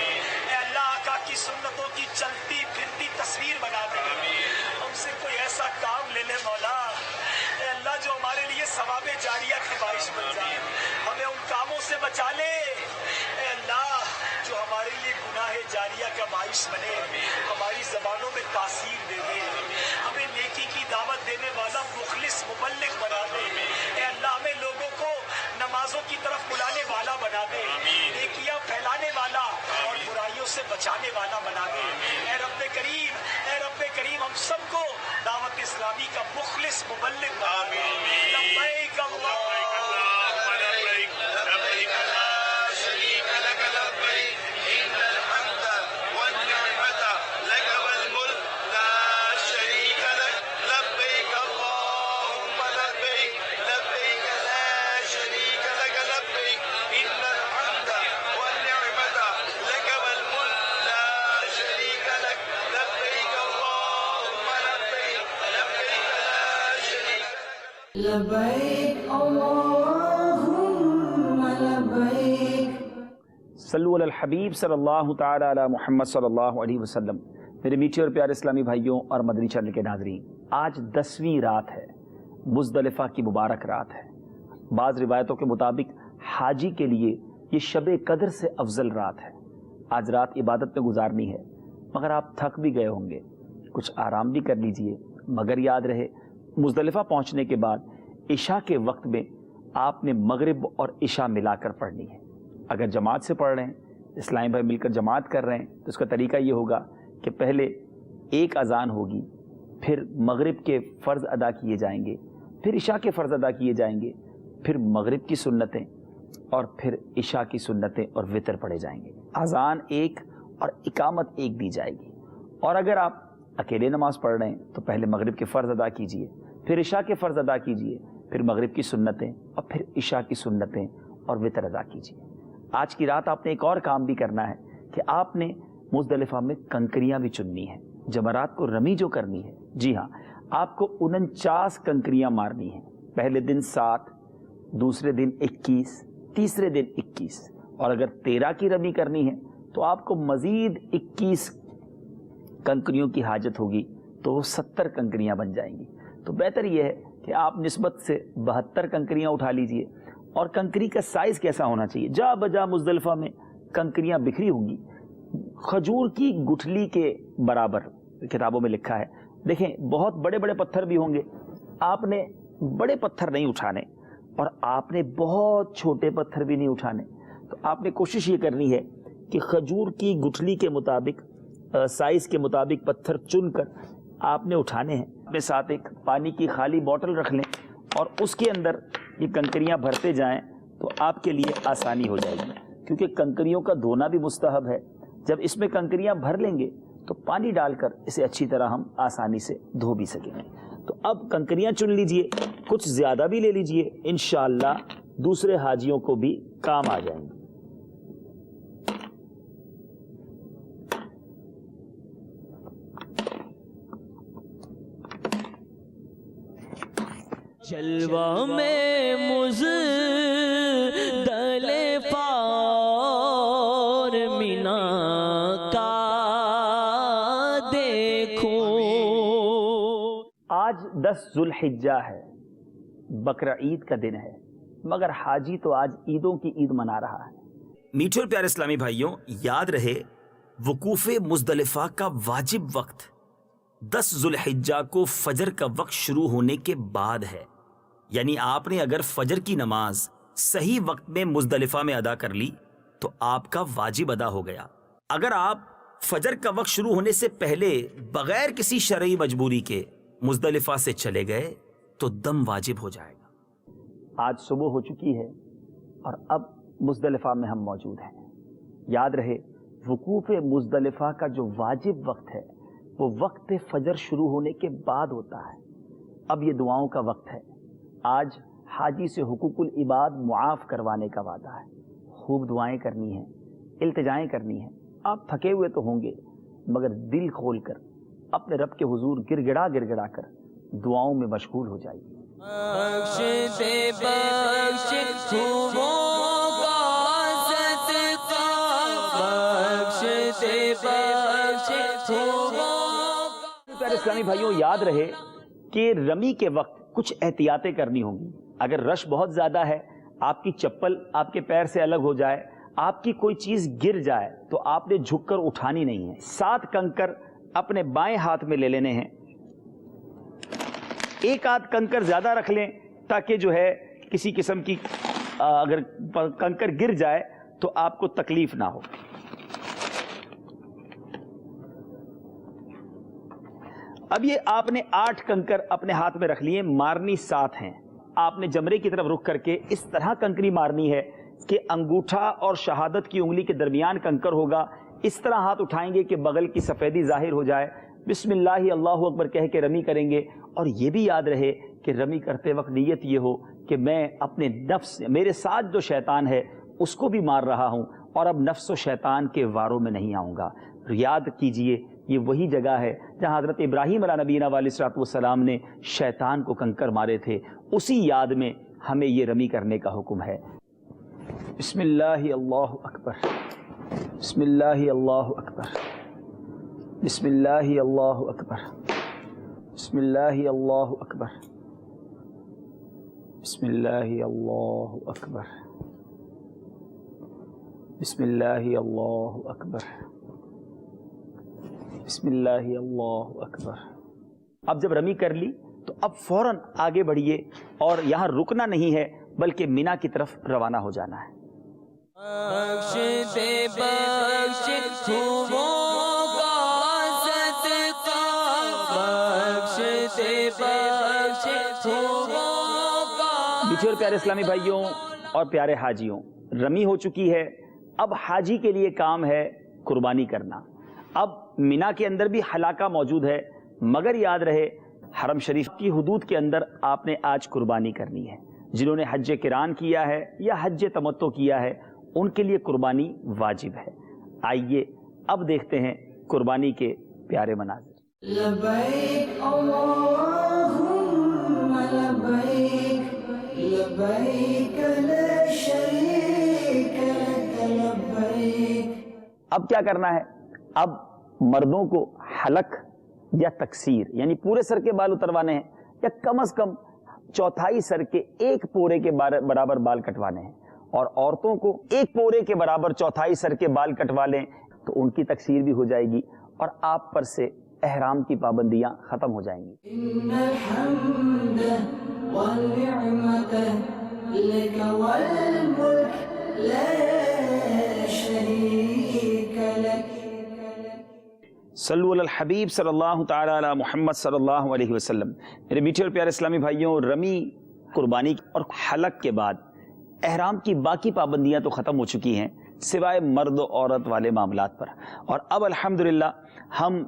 اے اللہ آقا کی سنتوں کی چلتی پھرتی تصویر بنا دے. ہم سے کوئی ایسا کام لے لے مولا، اے اللہ جو ہمارے لیے ثواب جاریہ کی باعث بن جائے. ہمیں ان کاموں سے بچا لے اے اللہ جو ہمارے لیے گناہ جاریہ کا باعث بنے. ہماری زبانوں میں تاثیر دے دے. ہمیں نیکی کی دعوت دینے والا مخلص مبلغ بنا دے. اے اللہ ہمیں لوگوں کو نمازوں کی طرف بلانے والا بنا دے، نیکیاں پھیلانے والا اور برائیوں سے بچانے والا بنا دے. اے رب کریم ہم سب کو دعوت اسلامی کا مخلص مبلغ بنا دے. لبیک اللہم لبیک، لبیک لا شریک لک لبیک، ان لبیک اللہم لبیک. صلو علی الحبیب صلی اللہ تعالی علی محمد صلی اللہ علیہ وسلم. میرے میٹھے اور پیارے اسلامی بھائیوں اور مدنی چینل کے ناظرین، آج 10ویں رات ہے، مزدلفہ کی مبارک رات ہے. بعض روایتوں کے مطابق حاجی کے لیے یہ شب قدر سے افضل رات ہے. آج رات عبادت میں گزارنی ہے، مگر آپ تھک بھی گئے ہوں گے، کچھ آرام بھی کر لیجئے. مگر یاد رہے مزدلفہ پہنچنے کے بعد عشاء کے وقت میں آپ نے مغرب اور عشاء ملا کر پڑھنی ہے. اگر جماعت سے پڑھ رہے ہیں، اسلامی بھائی مل کر جماعت کر رہے ہیں، تو اس کا طریقہ یہ ہوگا کہ پہلے ایک اذان ہوگی، پھر مغرب کے فرض ادا کیے جائیں گے، پھر عشاء کے فرض ادا کیے جائیں گے، پھر مغرب کی سنتیں اور پھر عشاء کی سنتیں اور وطر پڑھے جائیں گے. اذان ایک اور اقامت ایک دی جائے گی. اور اگر آپ اکیلے نماز پڑھ رہے ہیں تو پہلے مغرب کے فرض ادا کیجئے، پھر عشاء کے فرض ادا کیجئے، پھر مغرب کی سنتیں اور پھر عشاء کی سنتیں اور وطر ادا کیجئے. آج کی رات آپ نے ایک اور کام بھی کرنا ہے کہ آپ نے مزدلفہ میں کنکریاں بھی چننی ہیں. جمرات کو رمی جو کرنی ہے، جی ہاں، آپ کو 49 کنکریاں مارنی ہیں. پہلے دن 7، دوسرے دن 21، تیسرے دن 21، اور اگر 13 کی رمی کرنی ہے تو آپ کو مزید 21 کنکریوں کی حاجت ہوگی، تو 70 کنکریاں بن جائیں گی. تو بہتر یہ ہے کہ آپ نسبت سے 72 کنکریاں اٹھا لیجئے. اور کنکری کا سائز کیسا ہونا چاہیے؟ جا بجا مزدلفہ میں کنکریاں بکھری ہوں گی کھجور کی گٹھلی کے برابر، کتابوں میں لکھا ہے. دیکھیں بہت بڑے بڑے پتھر بھی ہوں گے، آپ نے بڑے پتھر نہیں اٹھانے اور آپ نے بہت چھوٹے پتھر بھی نہیں اٹھانے. تو آپ نے کوشش یہ کرنی ہے کہ کھجور کی گٹھلی کے مطابق، سائز کے مطابق پتھر چن کر آپ نے اٹھانے ہیں. اپنے ساتھ ایک پانی کی خالی بوتل رکھ لیں اور اس کے اندر یہ کنکریاں بھرتے جائیں تو آپ کے لیے آسانی ہو جائے گی، کیونکہ کنکریوں کا دھونا بھی مستحب ہے. جب اس میں کنکریاں بھر لیں گے تو پانی ڈال کر اسے اچھی طرح ہم آسانی سے دھو بھی سکیں گے. تو اب کنکریاں چن لیجئے، کچھ زیادہ بھی لے لیجئے، انشاءاللہ دوسرے حاجیوں کو بھی کام آ جائیں گے. جلوہ میں مزدلفہ اور مینا کا دیکھوں. آج 10 ذوالحجہ ہے، بقرہ عید کا دن ہے، مگر حاجی تو آج عیدوں کی عید منا رہا ہے. میٹھے اور پیارے اسلامی بھائیوں، یاد رہے وقوف مزدلفہ کا واجب وقت 10 ذوالحجہ کو فجر کا وقت شروع ہونے کے بعد ہے. یعنی آپ نے اگر فجر کی نماز صحیح وقت میں مزدلفہ میں ادا کر لی تو آپ کا واجب ادا ہو گیا. اگر آپ فجر کا وقت شروع ہونے سے پہلے بغیر کسی شرعی مجبوری کے مزدلفہ سے چلے گئے تو دم واجب ہو جائے گا. آج صبح ہو چکی ہے اور اب مزدلفہ میں ہم موجود ہیں. یاد رہے وقوف مزدلفہ کا جو واجب وقت ہے وہ وقت فجر شروع ہونے کے بعد ہوتا ہے. اب یہ دعاؤں کا وقت ہے. آج حاجی سے حقوق العباد معاف کروانے کا وعدہ ہے. خوب دعائیں کرنی ہیں، التجائیں کرنی ہیں. آپ تھکے ہوئے تو ہوں گے مگر دل کھول کر اپنے رب کے حضور گر گڑا کر دعاؤں میں مشغول ہو جائیے. بخش دے بخش خوبوں کا صدقہ، بخش دے بخش خوبوں. پیارے اسلامی بھائیوں، یاد رہے کہ رمی کے وقت کچھ احتیاطیں کرنی ہوں گی. اگر رش بہت زیادہ ہے، آپ کی چپل آپ کے پیر سے الگ ہو جائے، آپ کی کوئی چیز گر جائے تو آپ نے جھک کر اٹھانی نہیں ہے. 7 کنکر اپنے بائیں ہاتھ میں لے لینے ہیں. ایک آدھ کنکر زیادہ رکھ لیں تاکہ جو ہے کسی قسم کی اگر کنکر گر جائے تو آپ کو تکلیف نہ ہو. اب یہ آپ نے 8 کنکر اپنے ہاتھ میں رکھ لیے، مارنی 7 ہیں. آپ نے جمرے کی طرف رخ کر کے اس طرح کنکری مارنی ہے کہ انگوٹھا اور شہادت کی انگلی کے درمیان کنکر ہوگا. اس طرح ہاتھ اٹھائیں گے کہ بغل کی سفیدی ظاہر ہو جائے. بسم اللہ اللہ اکبر کہہ کے رمی کریں گے. اور یہ بھی یاد رہے کہ رمی کرتے وقت نیت یہ ہو کہ میں اپنے نفس، میرے ساتھ جو شیطان ہے اس کو بھی مار رہا ہوں اور اب نفس و شیطان کے واروں میں نہیں آؤں گا. یاد کیجئے یہ وہی جگہ ہے جہاں حضرت ابراہیم علیہ نبینا علیہ الصلوۃ والسلام نے شیطان کو کنکر مارے تھے، اسی یاد میں ہمیں یہ رمی کرنے کا حکم ہے۔ بسم اللہ اللہ اکبر، بسم اللہ اللہ اکبر، بسم اللہ اللہ اکبر، بسم اللہ اللہ اکبر، بسم اللہ اللہ اکبر، بسم اللہ اللہ اکبر، بسم اللہ اللہ اکبر۔ اب جب رمی کر لی تو اب فوراً آگے بڑھیے اور یہاں رکنا نہیں ہے بلکہ مینا کی طرف روانہ ہو جانا ہے۔ بخش دے بخش خوبوں کا صدقہ، بخش دے بخش خوبوں کا۔ میٹھے اور پیارے اسلامی بھائیوں اور پیارے حاجیوں، رمی ہو چکی ہے، اب حاجی کے لیے کام ہے قربانی کرنا۔ اب مینا کے اندر بھی حلاقہ موجود ہے، مگر یاد رہے حرم شریف کی حدود کے اندر آپ نے آج قربانی کرنی ہے۔ جنہوں نے حج قران کیا ہے یا حج تمتع کیا ہے ان کے لیے قربانی واجب ہے۔ آئیے اب دیکھتے ہیں قربانی کے پیارے مناظر۔ لبیک اللہم لبیک، لبیک لا شریک لک لبیک۔ اب کیا کرنا ہے؟ اب مردوں کو حلق یا تقصیر یعنی پورے سر کے بال اتروانے ہیں یا کم از کم چوتھائی سر کے ایک پورے کے برابر بال کٹوانے ہیں، اور عورتوں کو ایک پورے کے برابر چوتھائی سر کے بال کٹوا لیں تو ان کی تقصیر بھی ہو جائے گی اور آپ پر سے احرام کی پابندیاں ختم ہو جائیں گی۔ ان الحمد والنعمت لک والملک لا شریک لک۔ صلو علی الحبیب صلی اللہ تعالی علی محمد صلی اللہ علیہ وسلم۔ میرے میٹھے اور پیارے اسلامی بھائیوں، رمی، قربانی اور حلق کے بعد احرام کی باقی پابندیاں تو ختم ہو چکی ہیں سوائے مرد و عورت والے معاملات پر، اور اب الحمدللہ ہم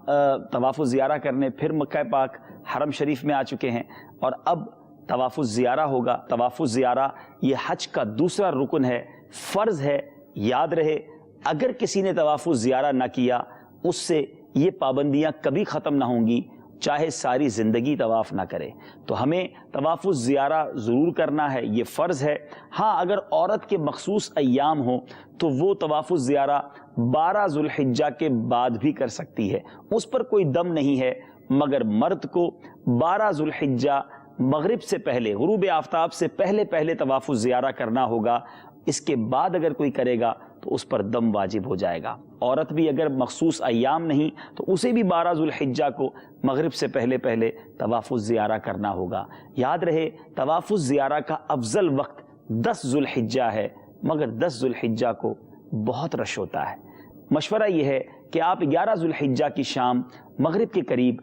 طواف الزیارہ کرنے پھر مکہ پاک حرم شریف میں آ چکے ہیں، اور اب طواف الزیارہ ہوگا۔ طواف الزیارہ یہ حج کا دوسرا رکن ہے، فرض ہے۔ یاد رہے اگر کسی نے طواف الزیارہ نہ کیا اس سے یہ پابندیاں کبھی ختم نہ ہوں گی، چاہے ساری زندگی طواف نہ کرے۔ تو ہمیں طواف الزیارہ ضرور کرنا ہے، یہ فرض ہے۔ ہاں اگر عورت کے مخصوص ایام ہوں تو وہ طواف الزیارہ 12 ذو الحجہ کے بعد بھی کر سکتی ہے، اس پر کوئی دم نہیں ہے، مگر مرد کو 12 ذو الحجہ مغرب سے پہلے، غروب آفتاب سے پہلے طواف الزیارہ کرنا ہوگا۔ اس کے بعد اگر کوئی کرے گا تو اس پر دم واجب ہو جائے گا۔ عورت بھی اگر مخصوص ایام نہیں تو اسے بھی 12 ذو الحجہ کو مغرب سے پہلے طواف الزیارہ کرنا ہوگا۔ یاد رہے طواف الزیارہ کا افضل وقت 10 ذو الحجہ ہے، مگر 10 ذو الحجہ کو بہت رش ہوتا ہے۔ مشورہ یہ ہے کہ آپ 11 ذو الحجہ کی شام مغرب کے قریب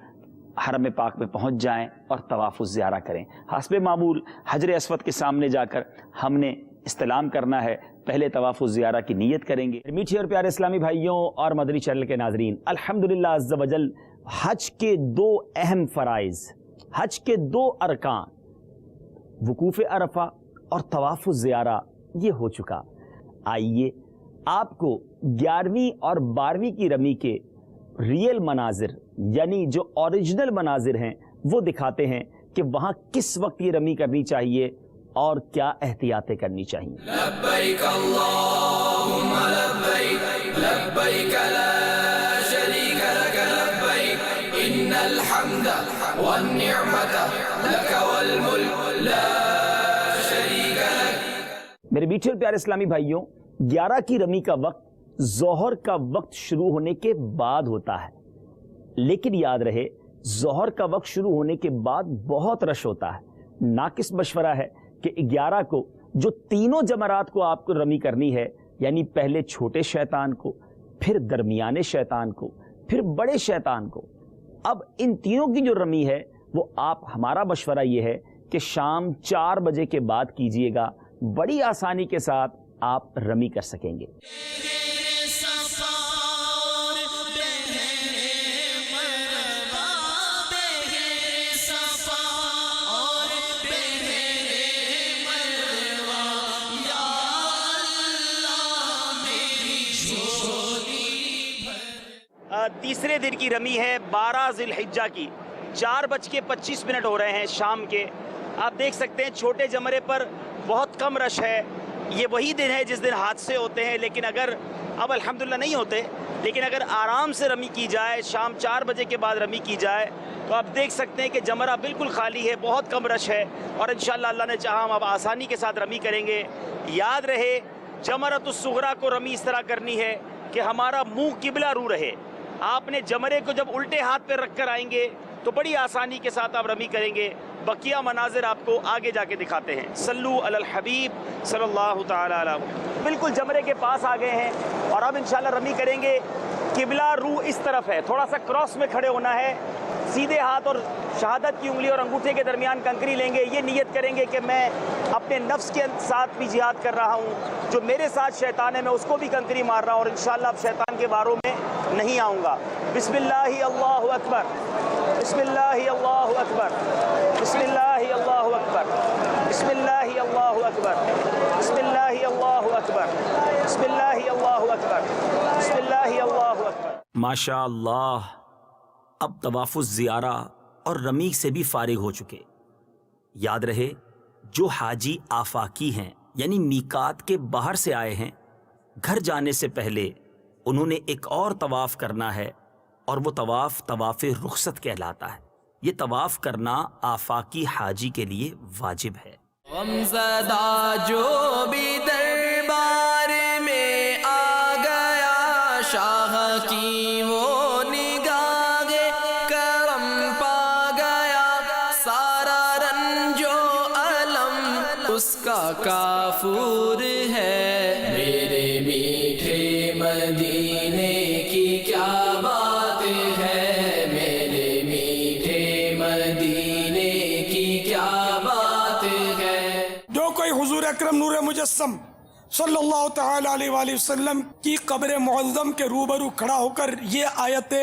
حرم پاک میں پہنچ جائیں اور طواف الزیارہ کریں۔ حسب معمول حجر اسود کے سامنے جا کر ہم نے استلام کرنا ہے، پہلے طواف الزیارہ کی نیت کریں گے۔ میٹھے اور پیارے اسلامی بھائیوں اور مدنی چینل کے ناظرین، الحمدللہ عز و جل حج کے 2 اہم فرائض، حج کے 2 ارکان، وقوف عرفہ اور طواف الزیارہ یہ ہو چکا۔ آئیے آپ کو 11ویں اور 12ویں کی رمی کے ریئل مناظر یعنی جو اوریجنل مناظر ہیں وہ دکھاتے ہیں کہ وہاں کس وقت یہ رمی کرنی چاہیے اور کیا احتیاطیں کرنی چاہیے۔ لبیک اللہم لبیک، لبیک لا شریک لک لبیک، ان الحمد والنعمت لک والملک لا شریک لک۔ میرے میٹھے اور پیارے اسلامی بھائیوں، 11 کی رمی کا وقت ظہر کا وقت شروع ہونے کے بعد ہوتا ہے، لیکن یاد رہے ظہر کا وقت شروع ہونے کے بعد بہت رش ہوتا ہے۔ ناقص مشورہ ہے کہ 11 کو جو تینوں جمرات کو آپ کو رمی کرنی ہے، یعنی پہلے چھوٹے شیطان کو، پھر درمیانے شیطان کو، پھر بڑے شیطان کو، اب ان تینوں کی جو رمی ہے وہ ہمارا مشورہ یہ ہے کہ شام 4 بجے کے بعد کیجئے گا، بڑی آسانی کے ساتھ آپ رمی کر سکیں گے۔ تیسرے دن کی رمی ہے 12 ذی الحجہ کی، 4:25 ہو رہے ہیں شام کے۔ آپ دیکھ سکتے ہیں چھوٹے جمرے پر بہت کم رش ہے۔ یہ وہی دن ہے جس دن حادثے ہوتے ہیں، لیکن اگر اب الحمدللہ نہیں ہوتے، لیکن اگر آرام سے رمی کی جائے، شام 4 بجے کے بعد رمی کی جائے، تو آپ دیکھ سکتے ہیں کہ جمرہ بالکل خالی ہے، بہت کم رش ہے، اور انشاءاللہ اللہ نے چاہا ہم اب آسانی کے ساتھ رمی کریں گے۔ یاد رہے جمرۃ الصغریٰ کو رمی اس طرح کرنی ہے کہ ہمارا منہ قبلہ رو رہے۔ آپ نے جمرے کو جب الٹے ہاتھ پہ رکھ کر آئیں گے تو بڑی آسانی کے ساتھ آپ رمی کریں گے۔ بقیہ مناظر آپ کو آگے جا کے دکھاتے ہیں۔ صلو علی الحبیب صلی اللہ تعالی علیہ وسلم۔ بالکل جمرے کے پاس آ گئے ہیں اور اب انشاءاللہ رمی کریں گے۔ قبلہ رو اس طرف ہے، تھوڑا سا کراس میں کھڑے ہونا ہے، سیدھے ہاتھ اور شہادت کی انگلی اور انگوٹھے کے درمیان کنکری لیں گے۔ یہ نیت کریں گے کہ میں اپنے نفس کے ساتھ بھی جہاد کر رہا ہوں، جو میرے ساتھ شیطان ہے میں اس کو بھی کنکری مار رہا ہوں، اور انشاءاللہ اب شیطان کے باروں میں نہیں آؤں گا۔ بسم اللہ اللہ اکبر، بسم اللہ اللہ اکبر، بسم اللہ اللہ اکبر، بسم اللہ اللہ اکبر، بسم اللہ اللہ اکبر، بسم اللہ اللہ اکبر، بسم اللہ اللہ اکبر۔ ماشاء اللہ، اب طواف الزیارہ اور رمی سے بھی فارغ ہو چکے۔ یاد رہے جو حاجی آفاقی ہیں یعنی میقات کے باہر سے آئے ہیں، گھر جانے سے پہلے انہوں نے ایک اور طواف کرنا ہے، اور وہ طواف طواف رخصت کہلاتا ہے۔ یہ طواف کرنا آفاقی حاجی کے لیے واجب ہے۔ غمزدہ جو بھی دربار میں آ گیا، شاہ کی وہ نگاہ کرم پا گیا، سارا رنج و علم اس کا کافور ہے۔ میرے میٹھے مدینے کی کیا بات ہے، میرے میٹھے مدینے کی کیا بات ہے۔ جو کوئی حضور اکرم نور مجسم صلی اللہ تعالی علیہ وآلہ وسلم کی قبر معظم کے روبرو کھڑا ہو کر یہ آیت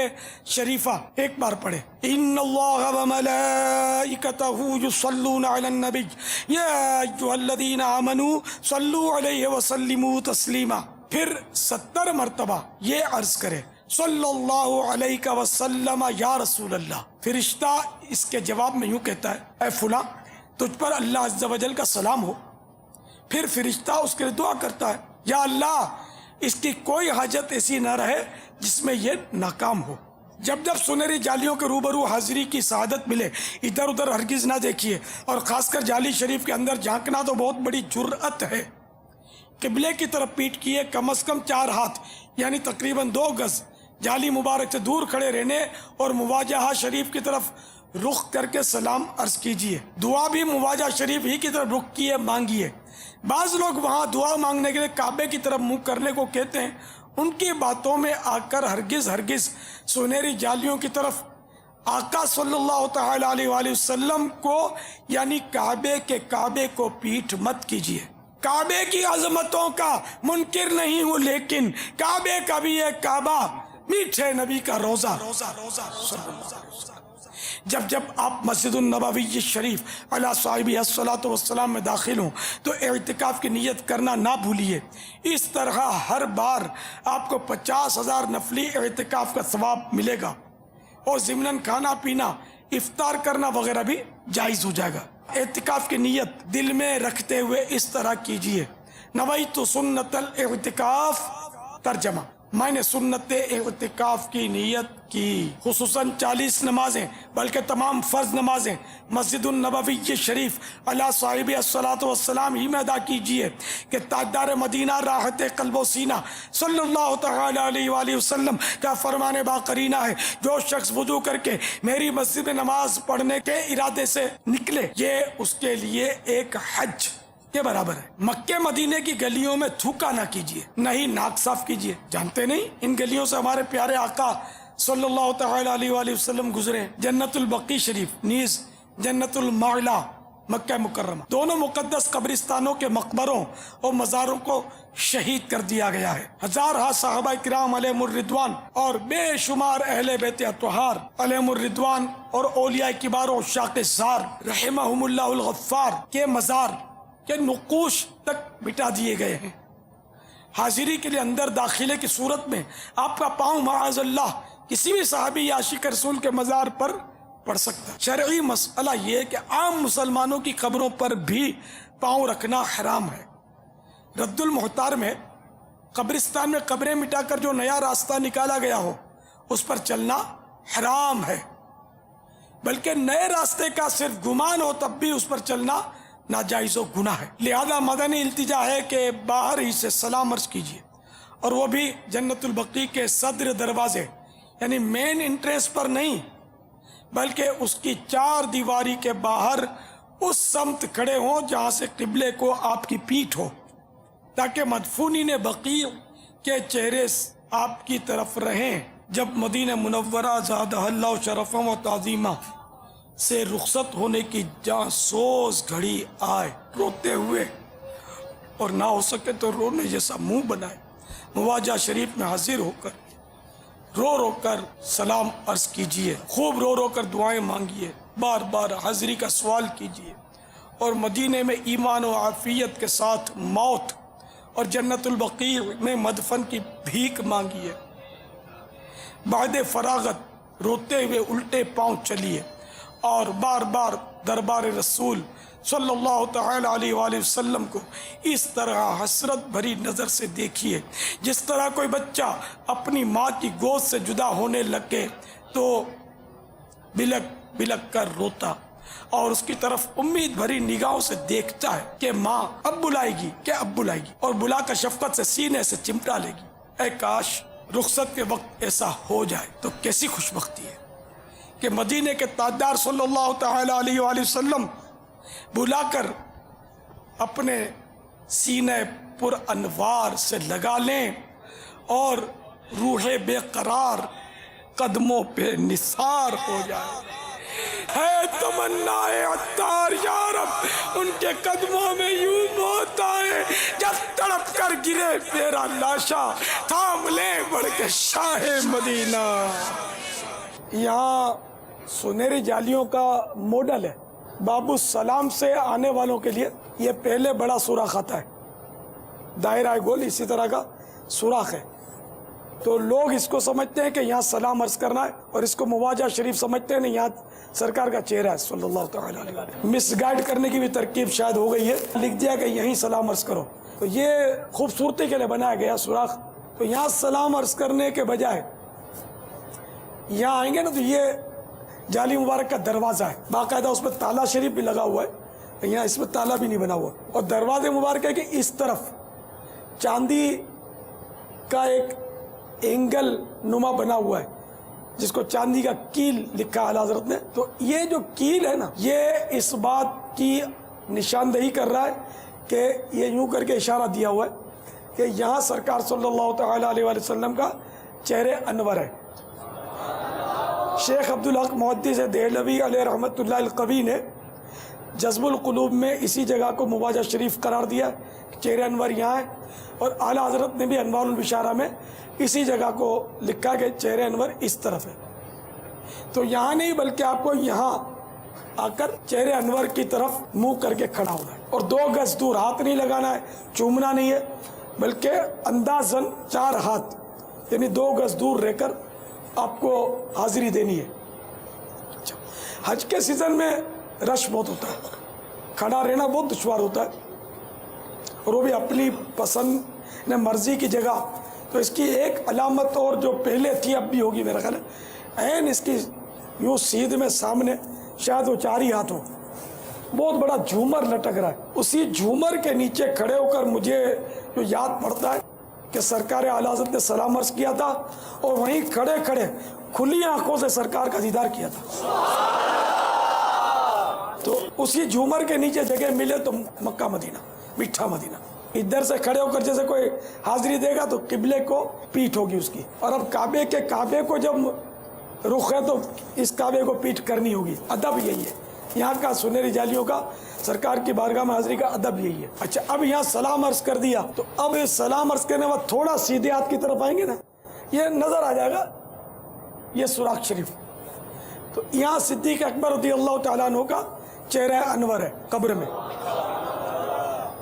شریفہ ایک بار پڑھے، ان اللہ وملائکتہ یصلون علی النبی یا ایھا الذین آمنوا صلوا علیہ وسلموا تسلیما، پھر 70 مرتبہ یہ عرض کرے صلی اللہ علیہ وسلم یا رسول اللہ۔ فرشتہ اس کے جواب میں یوں کہتا ہے، اے فلاں تجھ پر اللہ عز و جل کا سلام ہو۔ پھر فرشتہ اس کے لیے دعا کرتا ہے، یا اللہ اس کی کوئی حاجت ایسی نہ رہے جس میں یہ ناکام ہو۔ جب جب سنہری جالیوں کے روبرو حاضری کی سعادت ملے، ادھر ادھر ہرگز نہ دیکھیے، اور خاص کر جالی شریف کے اندر جھانکنا تو بہت بڑی جرأت ہے۔ قبلے کی طرف پیٹ کیے، کم از کم 4 ہاتھ یعنی تقریباً 2 گز جالی مبارک سے دور کھڑے رہنے اور مواجہہ شریف کی طرف رخ کر کے سلام عرض کیجئے۔ دعا بھی مواجہہ شریف ہی کی طرف رخ کیے مانگیے۔ بعض لوگ وہاں دعا مانگنے کے لیے کعبے کی طرف منہ کرنے کو کہتے ہیں، ان کی باتوں میں آ کر ہرگز سنہری جالیوں کی طرف آقا صلی اللہ تعالی علیہ وآلہ وسلم کو یعنی کعبے کو پیٹھ مت کیجیے۔ کعبے کی عظمتوں کا منکر نہیں ہوں، لیکن کعبے کا بھی ایک کعبہ میٹھے نبی کا روزہ۔ جب جب آپ مسجد النبوی شریف علی صاحبہ الصلاۃ والسلام میں داخل ہوں تو اعتکاف کی نیت کرنا نہ بھولیے۔ اس طرح ہر بار آپ کو 50,000 نفلی اعتکاف کا ثواب ملے گا، اور ضمناً کھانا پینا، افطار کرنا وغیرہ بھی جائز ہو جائے گا۔ اعتکاف کی نیت دل میں رکھتے ہوئے اس طرح کیجیے، نویت سنت الاعتکاف، ترجمہ میں نے سنت اعتکاف کی نیت کی۔ خصوصاً 40 نمازیں بلکہ تمام فرض نمازیں مسجد النبوی شریف علی صاحبہ الصلاۃ والسلام ہی میں ادا کیجیے کہ تاجدار مدینہ راحت قلب و سینہ صلی اللہ تعالی علیہ وآلہ وسلم کا فرمان باقرینہ ہے، جو شخص وضو کر کے میری مسجد میں نماز پڑھنے کے ارادے سے نکلے، یہ اس کے لیے ایک حج کے برابر ہے۔ مکے مدینے کی گلیوں میں تھوکا نہ کیجیے، نہ ہی ناک صاف کیجیے۔ جانتے نہیں ان گلیوں سے ہمارے پیارے آقا صلی اللہ تعالی علیہ وآلہ وسلم گزرے۔ جنت البقیع شریف نیز جنت المعلا مکہ مکرمہ، دونوں مقدس قبرستانوں کے مقبروں اور مزاروں کو شہید کر دیا گیا ہے۔ ہزارہ صحابہ کرام علیہم الرضوان اور بے شمار اہل بیت اطہار علیہم الرضوان اور اولیاء کبار و عشاق زار رحمہم اللہ الغفار کے مزار کے نقوش تک مٹا دیے گئے ہیں۔ حاضری کے لیے اندر داخلے کی صورت میں آپ کا پاؤں معاذ اللہ کسی بھی صحابی یا عاشق رسول کے مزار پر پڑھ سکتا ہے۔ شرعی مسئلہ یہ ہے کہ عام مسلمانوں کی قبروں پر بھی پاؤں رکھنا حرام ہے۔ رد المحتار میں قبرستان میں قبریں مٹا کر جو نیا راستہ نکالا گیا ہو اس پر چلنا حرام ہے، بلکہ نئے راستے کا صرف گمان ہو تب بھی اس پر چلنا ناجائز و گناہ ہے۔ لہذا مدنی التجا ہے کہ باہر ہی سے سلام عرض کیجیے، اور وہ بھی جنت البقیع کے صدر دروازے یعنی مین انٹرنس پر نہیں، بلکہ اس کی 4 دیواری کے باہر اس سمت کھڑے ہوں جہاں سے قبلے کو آپ کی پیٹھ ہو، تاکہ مدفونین بقیع کے چہرے آپ کی طرف رہیں۔ جب مدینہ منورہ زادہ اللہ شرفا و تعظیمہ سے رخصت ہونے کی جہاں سوز گھڑی آئے، روتے ہوئے اور نہ ہو سکے تو رونے جیسا منہ بنائے، مواجہ شریف میں حاضر ہو کر رو رو کر سلام عرض کیجئے، خوب رو رو کر دعائیں مانگیے، بار بار حاضری کا سوال کیجئے، اور مدینے میں ایمان و عافیت کے ساتھ موت اور جنت البقیع میں مدفن کی بھیک مانگیے۔ بعد فراغت روتے ہوئے الٹے پاؤں چلیے اور بار بار دربار رسول صلی اللہ تعالی علیہ وآلہ وسلم کو اس طرح حسرت بھری نظر سے دیکھیے جس طرح کوئی بچہ اپنی ماں کی گود سے جدا ہونے لگے تو بلک بلک کر روتا، اور اس کی طرف امید بھری نگاہوں سے دیکھتا ہے کہ ماں اب بلائے گی، کیا اب بلائے گی، اور بلا کر شفقت سے سینے سے چمٹا لے گی۔ اے کاش رخصت کے وقت ایسا ہو جائے تو کیسی خوش بختی ہے کہ مدینے کے تاجدار صلی اللہ تعالی علیہ وآلہ وسلم بلا کر اپنے سینے پر انوار سے لگا لیں اور روح بے قرار قدموں پہ نثار ہو جائے۔ ہے تمنا عطار یا رب ان کے قدموں میں یوں موت آئے جب تڑپ کر گرے میرا لاشا، تھام لے بڑھ کے شاہ مدینہ۔ یہاں سنہری جالیوں کا ماڈل ہے، باب السلام سے آنے والوں کے لیے یہ پہلے بڑا سوراخ آتا ہے، دائرہ گول اسی طرح کا سوراخ ہے، تو لوگ اس کو سمجھتے ہیں کہ یہاں سلام عرض کرنا ہے، اور اس کو مواجہ شریف سمجھتے ہیں نہیں، یہاں سرکار کا چہرہ ہے صلی اللہ تعالی علیہ وسلم۔ مس گائیڈ کرنے کی بھی ترکیب شاید ہو گئی ہے، لکھ دیا کہ یہیں سلام عرض کرو، تو یہ خوبصورتی کے لیے بنایا گیا سوراخ۔ تو یہاں سلام عرض کرنے کے بجائے یہاں آئیں گے نا تو یہ جالی مبارک کا دروازہ ہے، باقاعدہ اس میں تالا شریف بھی لگا ہوا ہے، یہاں اس میں تالا بھی نہیں بنا ہوا، اور دروازے مبارک ہے کہ اس طرف چاندی کا ایک اینگل نما بنا ہوا ہے جس کو چاندی کا کیل لکھا ہے حضرت نے۔ تو یہ جو کیل ہے نا، یہ اس بات کی نشاندہی کر رہا ہے کہ یہ یوں کر کے اشارہ دیا ہوا ہے کہ یہاں سرکار صلی اللہ تعالی علیہ وآلہ وسلم کا چہرے انور ہے۔ شیخ عبدالحق محدث دہلوی علیہ رحمۃ اللہ القوی نے جذب القلوب میں اسی جگہ کو مواجہ شریف قرار دیا کہ چہرے انور یہاں ہے، اور اعلیٰ حضرت نے بھی انوار البشارہ میں اسی جگہ کو لکھا کہ چہرے انور اس طرف ہے۔ تو یہاں نہیں بلکہ آپ کو یہاں آ کر چہرے انور کی طرف منہ کر کے کھڑا ہونا ہے، اور 2 گز دور، ہاتھ نہیں لگانا ہے، چومنا نہیں ہے، بلکہ اندازاً 4 ہاتھ یعنی 2 گز دور رہ کر آپ کو حاضری دینی ہے۔ حج کے سیزن میں رش بہت ہوتا ہے، کھڑا رہنا بہت دشوار ہوتا ہے، اور وہ بھی اپنی پسند مرضی کی جگہ۔ تو اس کی ایک علامت اور جو پہلے تھی اب بھی ہوگی میرا خیال ہے، عین اس کی یوں سیدھ میں سامنے شاید وہ 4 ہی ہاتھ ہو، بہت بڑا جھومر لٹک رہا ہے، اسی جھومر کے نیچے کھڑے ہو کر مجھے جو یاد پڑتا ہے کہ سرکار اعلیٰ حضرت نے سلام عرض کیا تھا، اور وہیں کھڑے کھڑے کھلی آنکھوں سے سرکار کا دیدار کیا تھا۔ تو اسی جھومر کے نیچے جگہ ملے تو مکہ مدینہ، میٹھا مدینہ۔ ادھر سے کھڑے ہو کر جیسے کوئی حاضری دے گا تو قبلے کو پیٹھ ہوگی اس کی، اور اب کعبے کو جب رخ ہے تو اس کعبے کو پیٹھ کرنی ہوگی۔ ادب یہی ہے یہاں کا، سنہری جالیوں کا، سرکار کی بارگاہ میں حاضری کا ادب یہی ہے۔ اچھا، اب یہاں سلام عرض کر دیا تو اب سلام عرض کرنے بعد تھوڑا سیدھے ہاتھ کی طرف آئیں گے نا، یہ نظر آ جائے گا یہ سوراخ شریف، تو یہاں صدیق اکبر رضی اللہ تعالیٰ عنہ کا چہرہ انور ہے قبر میں،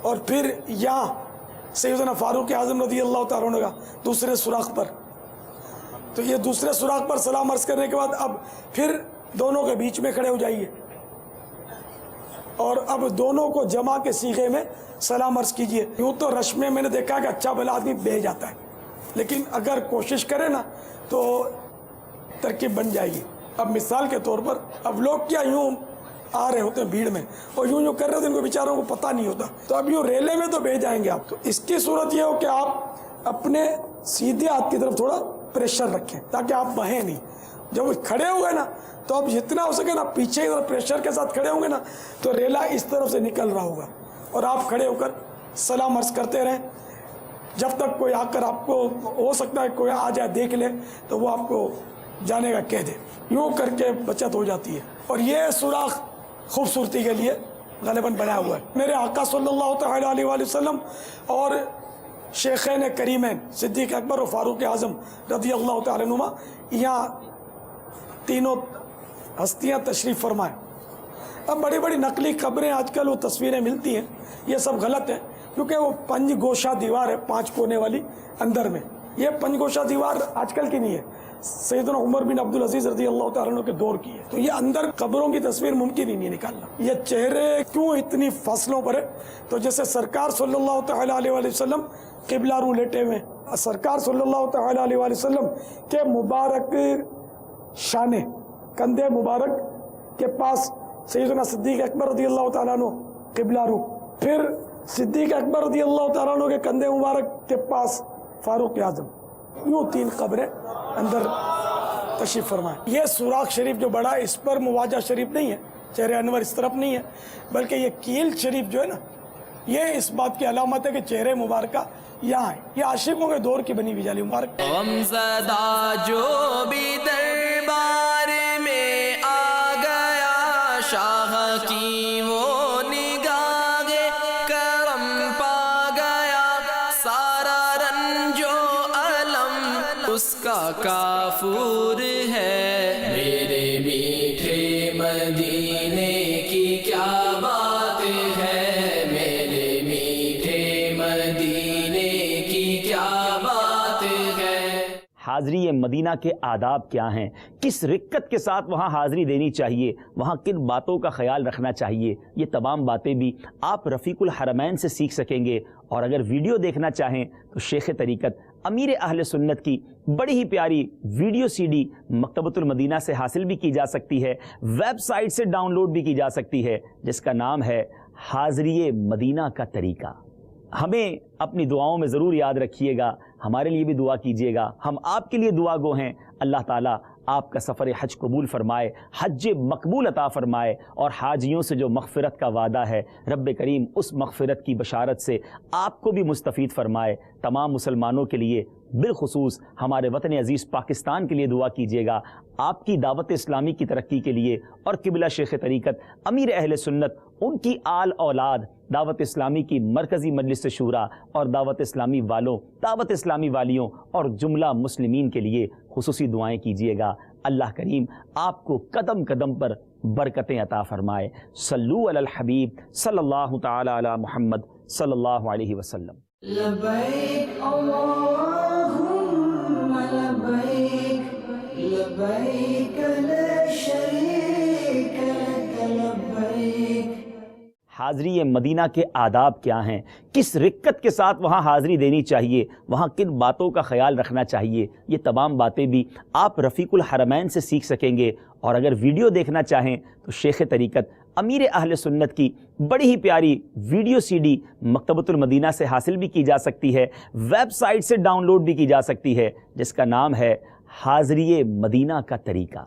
اور پھر یہاں سیدنا فاروق اعظم رضی اللہ تعالیٰ عنہ کا دوسرے سوراخ پر، تو یہ دوسرے سوراخ پر سلام عرض کرنے کے بعد اب پھر دونوں کے بیچ میں کھڑے ہو جائیے اور اب دونوں کو جمع کے صیغے میں سلام عرض کیجئے. یوں تو رش میں نے دیکھا کہ اچھا بھلا آدمی بہ جاتا ہے، لیکن اگر کوشش کرے نا تو ترکیب بن جائے گی. اب مثال کے طور پر اب لوگ کیا یوں آ رہے ہوتے ہیں بھیڑ میں اور یوں کر رہے ہوتے ہیں، ان کو بیچاروں کو پتہ نہیں ہوتا، تو اب یوں ریلے میں تو بہ جائیں گے آپ. تو اس کی صورت یہ ہو کہ آپ اپنے سیدھے ہاتھ کی طرف تھوڑا پریشر رکھیں تاکہ آپ بہیں نہیں. جب وہ کھڑے ہوئے نا تو اب جتنا ہو سکے نا پیچھے کی طرف پریشر کے ساتھ کھڑے ہوں گے نا تو ریلا اس طرف سے نکل رہا ہوگا اور آپ کھڑے ہو کر سلام عرض کرتے رہیں جب تک کوئی آ کر آپ کو، ہو سکتا ہے کوئی آ جائے دیکھ لے تو وہ آپ کو جانے کا کہہ دے. یوں کر کے بچت ہو جاتی ہے. اور یہ سوراخ خوبصورتی کے لیے غالباً بنا ہوا ہے. میرے آقا صلی اللہ تعالی علیہ وآلہ وسلم اور شیخین کریمین صدیق اکبر و فاروق اعظم رضی اللہ تعالی عنہما یہاں تینوں ہستیاں تشریف فرمائیں. اب بڑی بڑی نقلی قبریں آج کل وہ تصویریں ملتی ہیں، یہ سب غلط ہے کیونکہ وہ 5 گوشہ دیوار ہے 5 کونے والی اندر میں. یہ 5 گوشہ دیوار آج کل کی نہیں ہے، سیدنا عمر بن عبدالعزیز رضی اللہ تعالیٰ عنہ کے دور کی ہے. تو یہ اندر قبروں کی تصویر ممکن ہی نہیں نکالنا. یہ چہرے کیوں اتنی فاصلوں پر ہے؟ تو جیسے سرکار صلی اللہ تعالیٰ علیہ وآلہ وسلم قبلہ رو لیٹے ہوئے، سرکار صلی اللہ تعالیٰ علیہ وآلہ وسلم کے مبارک شانے کندھے مبارک کے پاس سیدنا صدیق اکبر رضی اللہ تعالیٰ عنہ قبلہ رو، پھر صدیق اکبر رضی اللہ تعالیٰ عنہ کے کندھے مبارک کے پاس فاروق اعظم. یوں 3 قبریں اندر تشریف فرمائیں. یہ سوراخ شریف جو بڑا، اس پر مواجہ شریف نہیں ہے، چہرے انور اس طرف نہیں ہے، بلکہ یہ کیل شریف جو ہے نا یہ اس بات کی علامت ہے کہ چہرے مبارکہ یہاں ہے. یہ عاشقوں کے دور کی بنی ہوئی جالی مبارک. غمزدہ جو بھی دربار میں آ گیا، شاہ کی وہ نگاہ کرم پا گیا، سارا رنج و علم اس کا کافور ہے. میرے میٹھے مدینے کی کیا بات ہے، میرے میٹھے مدینے کی کیا بات ہے. حاضری مدینہ کے آداب کیا ہیں، کس رکت کے ساتھ وہاں حاضری دینی چاہیے، وہاں کن باتوں کا خیال رکھنا چاہیے، یہ تمام باتیں بھی آپ رفیق الحرمین سے سیکھ سکیں گے. اور اگر ویڈیو دیکھنا چاہیں تو شیخ طریقت امیر اہل سنت کی بڑی ہی پیاری ویڈیو سی ڈی مکتبۃ المدینہ سے حاصل بھی کی جا سکتی ہے، ویب سائٹ سے ڈاؤن لوڈ بھی کی جا سکتی ہے، جس کا نام ہے حاضری مدینہ کا طریقہ. ہمیں اپنی دعاؤں میں ضرور یاد رکھیے گا، ہمارے لیے بھی دعا کیجیے گا، ہم آپ کے لیے دعا گو ہیں. اللہ تعالیٰ آپ کا سفر حج قبول فرمائے، حج مقبول عطا فرمائے، اور حاجیوں سے جو مغفرت کا وعدہ ہے رب کریم اس مغفرت کی بشارت سے آپ کو بھی مستفید فرمائے. تمام مسلمانوں کے لیے، بالخصوص ہمارے وطن عزیز پاکستان کے لیے دعا کیجیے گا، آپ کی دعوت اسلامی کی ترقی کے لیے اور قبلہ شیخ طریقت امیر اہل سنت، ان کی آل اولاد، دعوت اسلامی کی مرکزی مجلس شورا اور دعوت اسلامی والوں، دعوت اسلامی والیوں اور جملہ مسلمین کے لیے خصوصی دعائیں کیجیے گا. اللہ کریم آپ کو قدم قدم پر برکتیں عطا فرمائے. صلو علی الحبیب صلی اللہ تعالی علی محمد صلی اللہ علیہ وسلم. لبیک اللہم لبیک لبیک لا شریک لک لبیک. حاضری مدینہ کے آداب کیا ہیں، کس رکت کے ساتھ وہاں حاضری دینی چاہیے، وہاں کن باتوں کا خیال رکھنا چاہیے، یہ تمام باتیں بھی آپ رفیق الحرمین سے سیکھ سکیں گے. اور اگر ویڈیو دیکھنا چاہیں تو شیخ طریقت امیر اہل سنت کی بڑی ہی پیاری ویڈیو سی ڈی مکتبۃ المدینہ سے حاصل بھی کی جا سکتی ہے، ویب سائٹ سے ڈاؤن لوڈ بھی کی جا سکتی ہے، جس کا نام ہے حاضری مدینہ کا طریقہ.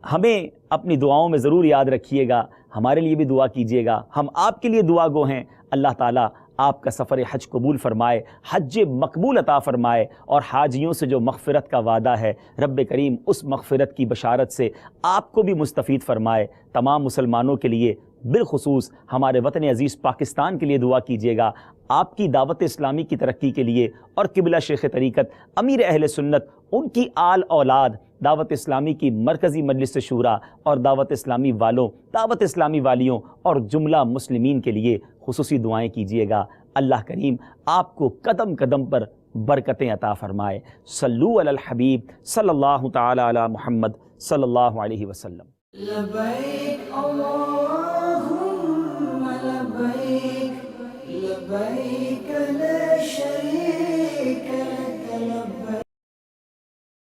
ہمیں اپنی دعاؤں میں ضرور یاد رکھیے گا، ہمارے لیے بھی دعا کیجیے گا، ہم آپ کے لیے دعا گو ہیں. اللہ تعالیٰ آپ کا سفر حج قبول فرمائے، حج مقبول عطا فرمائے، اور حاجیوں سے جو مغفرت کا وعدہ ہے رب کریم اس مغفرت کی بشارت سے آپ کو بھی مستفید فرمائے. تمام مسلمانوں کے لیے، بالخصوص ہمارے وطن عزیز پاکستان کے لیے دعا کیجیے گا، آپ کی دعوت اسلامی کی ترقی کے لیے اور قبلہ شیخ طریقت امیر اہل سنت، ان کی آل اولاد، دعوت اسلامی کی مرکزی مجلس شورا اور دعوت اسلامی والوں، دعوت اسلامی والیوں اور جملہ مسلمین کے لیے خصوصی دعائیں کیجیے گا. اللہ کریم آپ کو قدم قدم پر برکتیں عطا فرمائے۔ صلو علی الحبیب صلی اللہ تعالی علی محمد صلی اللہ علیہ وسلم۔ لبیک اللہ